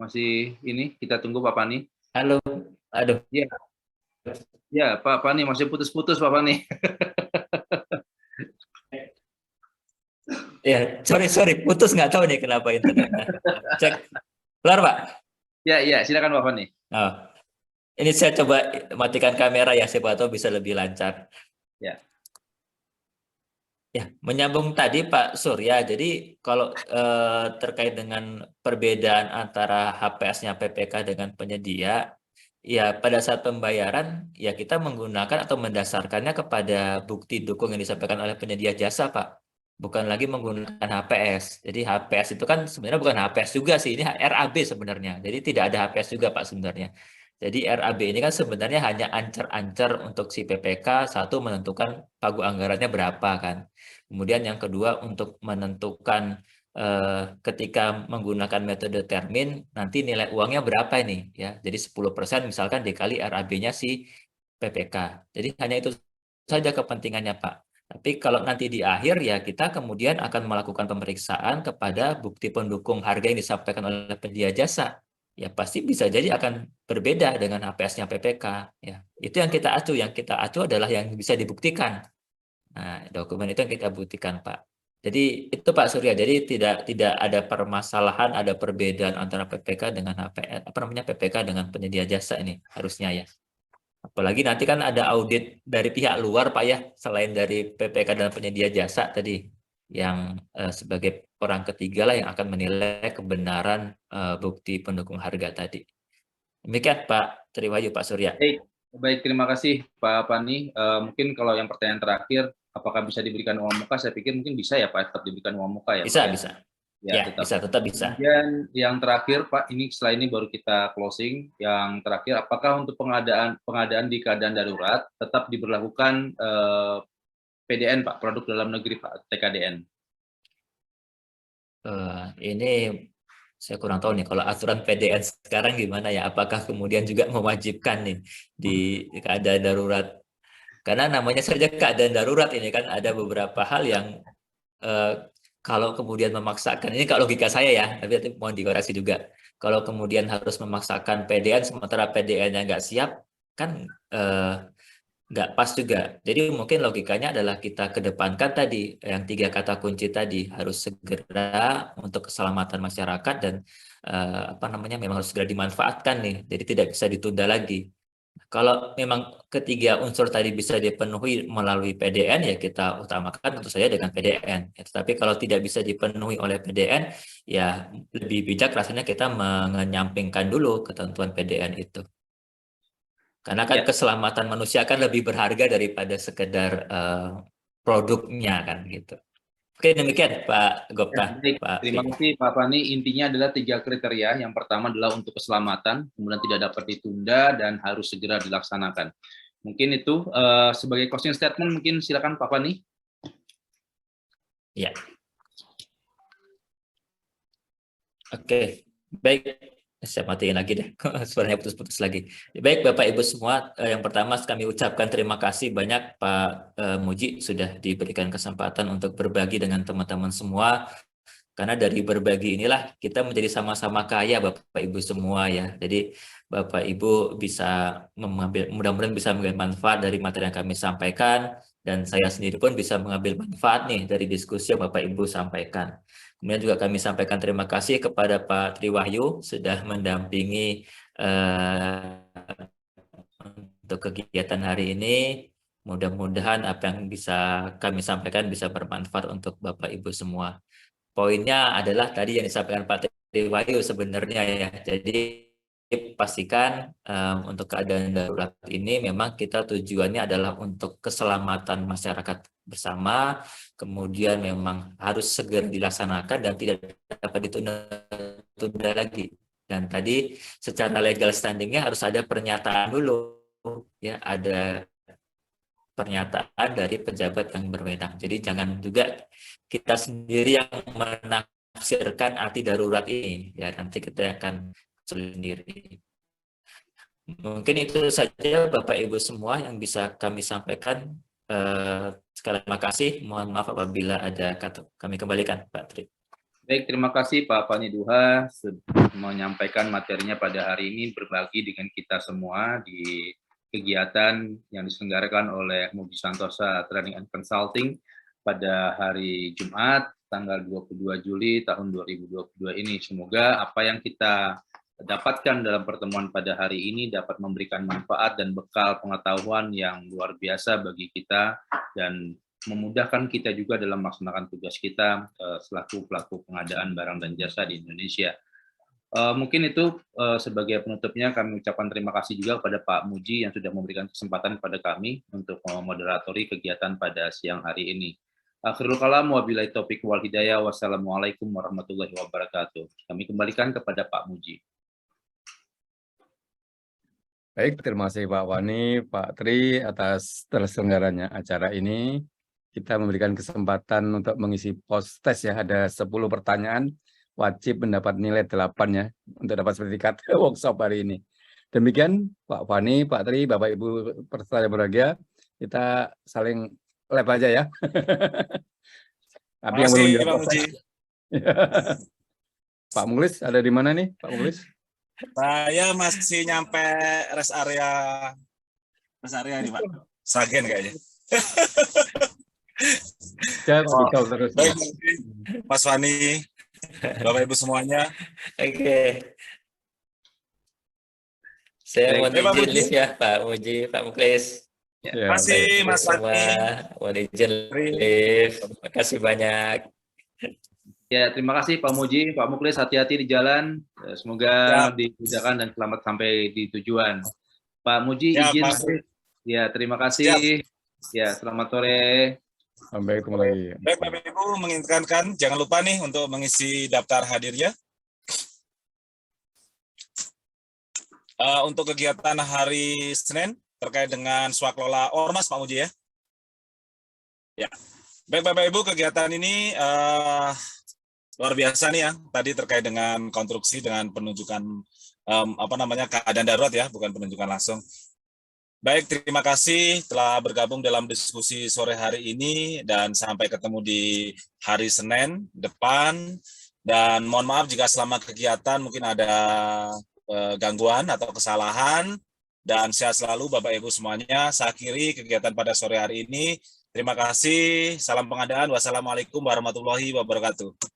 Masih ini, kita tunggu Pak Pani. Halo, aduh. Ya, ya Pak Pani masih putus-putus Pak Pani. Ya, sorry, putus nggak tahu nih kenapa internetnya. Cek. Keluar, Pak? Ya, silakan Pak Fani. Oh. Ini saya coba matikan kamera ya, siapa tahu bisa lebih lancar. Ya. Ya, menyambung tadi Pak Surya, jadi kalau terkait dengan perbedaan antara HPS-nya PPK dengan penyedia, ya pada saat pembayaran ya kita menggunakan atau mendasarkannya kepada bukti dukung yang disampaikan oleh penyedia jasa, Pak. Bukan lagi menggunakan HPS. Jadi HPS itu kan sebenarnya bukan HPS juga sih, ini RAB sebenarnya. Jadi tidak ada HPS juga Pak sebenarnya. Jadi RAB ini kan sebenarnya hanya ancer-ancer untuk si PPK, satu menentukan pagu anggarannya berapa kan. Kemudian yang kedua untuk menentukan ketika menggunakan metode termin, nanti nilai uangnya berapa ini ya. Jadi 10% misalkan dikali RAB-nya si PPK. Jadi hanya itu saja kepentingannya Pak. Tapi kalau nanti di akhir ya kita kemudian akan melakukan pemeriksaan kepada bukti pendukung harga yang disampaikan oleh penyedia jasa. Ya pasti bisa jadi akan berbeda dengan HPS-nya PPK. Ya itu yang kita acu adalah yang bisa dibuktikan. Nah dokumen itu yang kita buktikan Pak. Jadi itu Pak Surya. Jadi tidak ada permasalahan, ada perbedaan antara PPK dengan HPS, PPK dengan penyedia jasa ini harusnya ya. Apalagi nanti kan ada audit dari pihak luar Pak ya, selain dari PPK dan penyedia jasa tadi. yang sebagai orang ketiga lah yang akan menilai kebenaran bukti pendukung harga tadi. Demikian Pak Triwahyu, Pak Surya. Baik, terima kasih Pak Fani. Mungkin kalau yang pertanyaan terakhir, apakah bisa diberikan uang muka? Saya pikir mungkin bisa ya Pak, tetap diberikan uang muka ya Pak. Bisa. Ya, tetap bisa. Kemudian yang terakhir Pak, ini setelah ini baru kita closing. Yang terakhir, apakah untuk pengadaan di keadaan darurat tetap diberlakukan PDN Pak, produk dalam negeri Pak, TKDN? Ini saya kurang tahu nih kalau aturan PDN sekarang gimana ya, apakah kemudian juga mewajibkan nih di keadaan darurat, karena namanya saja keadaan darurat ini kan ada beberapa hal yang kalau kemudian memaksakan, ini kalau logika saya ya, tapi mohon dikoreksi juga, kalau kemudian harus memaksakan PDN sementara PDN-nya nggak siap kan nggak pas juga. Jadi mungkin logikanya adalah kita kedepankan tadi yang 3 kata kunci tadi, harus segera untuk keselamatan masyarakat dan memang harus segera dimanfaatkan nih, jadi tidak bisa ditunda lagi. Kalau memang ketiga unsur tadi bisa dipenuhi melalui PDN, ya kita utamakan tentu saja dengan PDN. Tetapi kalau tidak bisa dipenuhi oleh PDN, ya lebih bijak rasanya kita menyampingkan dulu ketentuan PDN itu. Karena kan keselamatan manusia kan lebih berharga daripada sekedar produknya kan gitu. Oke, demikian Pak Gopta. Terima kasih Pak Fani. Intinya adalah 3 kriteria. Yang pertama adalah untuk keselamatan, kemudian tidak dapat ditunda dan harus segera dilaksanakan. Mungkin itu sebagai closing statement, mungkin silakan Pak Fani. Ya. Oke, baik. Saya matiin lagi deh, suaranya putus-putus lagi. Baik Bapak Ibu semua, yang pertama kami ucapkan terima kasih banyak Pak Muji sudah diberikan kesempatan untuk berbagi dengan teman-teman semua. Karena dari berbagi inilah kita menjadi sama-sama kaya Bapak Ibu semua ya. Jadi Bapak Ibu bisa mengambil, mudah-mudahan bisa mengambil manfaat dari materi yang kami sampaikan, dan saya sendiri pun bisa mengambil manfaat nih dari diskusi yang Bapak Ibu sampaikan. Kemudian juga kami sampaikan terima kasih kepada Pak Triwahyu sudah mendampingi untuk kegiatan hari ini. Mudah-mudahan apa yang bisa kami sampaikan bisa bermanfaat untuk Bapak Ibu semua. Poinnya adalah tadi yang disampaikan Pak Triwahyu sebenarnya ya. Jadi pastikan untuk keadaan darurat ini memang kita tujuannya adalah untuk keselamatan masyarakat bersama, kemudian memang harus segera dilaksanakan dan tidak dapat ditunda lagi. Dan tadi secara legal standingnya harus ada pernyataan dulu, ya ada pernyataan dari pejabat yang berwenang. Jadi jangan juga kita sendiri yang menafsirkan arti darurat ini, ya nanti kita akan sendiri. Mungkin itu saja Bapak Ibu semua yang bisa kami sampaikan. Sekali terima kasih. Mohon maaf apabila ada kata kami kembalikan Pak Tri. Baik, terima kasih Pak Fani Duha menyampaikan materinya pada hari ini, berbagi dengan kita semua di kegiatan yang diselenggarakan oleh Muji Santosa Training and Consulting pada hari Jumat tanggal 22 Juli tahun 2022 ini. Semoga apa yang kita dapatkan dalam pertemuan pada hari ini dapat memberikan manfaat dan bekal pengetahuan yang luar biasa bagi kita dan memudahkan kita juga dalam melaksanakan tugas kita selaku pelaku pengadaan barang dan jasa di Indonesia. Mungkin itu sebagai penutupnya kami ucapkan terima kasih juga kepada Pak Muji yang sudah memberikan kesempatan kepada kami untuk memoderatori kegiatan pada siang hari ini. Akhirul kalam wabillahi taufiq wal hidayah. Wassalamualaikum warahmatullahi wabarakatuh. Kami kembalikan kepada Pak Muji. Baik, terima kasih Pak Wani, Pak Tri atas terselenggaranya acara ini. Kita memberikan kesempatan untuk mengisi post test ya, ada 10 pertanyaan, wajib mendapat nilai 8 ya, untuk dapat sertifikat workshop hari ini. Demikian Pak Wani, Pak Tri, Bapak Ibu peserta berbahagia, kita saling lab aja ya. Tapi yang belum jawab. Pak Mukhlis ada di mana nih, Pak Mukhlis? Saya masih nyampe rest area ini Pak, Sragen kayaknya. Terus. Baik, Mas Fani, Bapak Ibu semuanya. Oke. Saya mau izin ya Pak Muji, Pak Mukhlis. Ya, Terima kasih Baik, Mas semua. Fani. Mohon izin live. Terima kasih banyak. Ya, terima kasih Pak Muji, Pak Muklis, hati-hati di jalan. Semoga Siap. dimudahkan dan selamat sampai di tujuan. Pak Muji Siap, izin. Mas. Ya, terima kasih. Ya, selamat sore. sampai ketemu lagi. Baik, Bapak Ibu mengingatkan, jangan lupa nih untuk mengisi daftar hadirnya. Untuk kegiatan hari Senin terkait dengan swaklola Ormas, Pak Muji ya. Ya. Baik, Bapak Ibu, kegiatan ini luar biasa nih ya. Tadi terkait dengan konstruksi dengan penunjukan keadaan darurat ya, bukan penunjukan langsung. Baik, terima kasih telah bergabung dalam diskusi sore hari ini dan sampai ketemu di hari Senin depan. Dan mohon maaf jika selama kegiatan mungkin ada gangguan atau kesalahan. Dan sehat selalu Bapak Ibu semuanya. Saya akhiri kegiatan pada sore hari ini. Terima kasih. Salam pengadaan. Wassalamualaikum warahmatullahi wabarakatuh.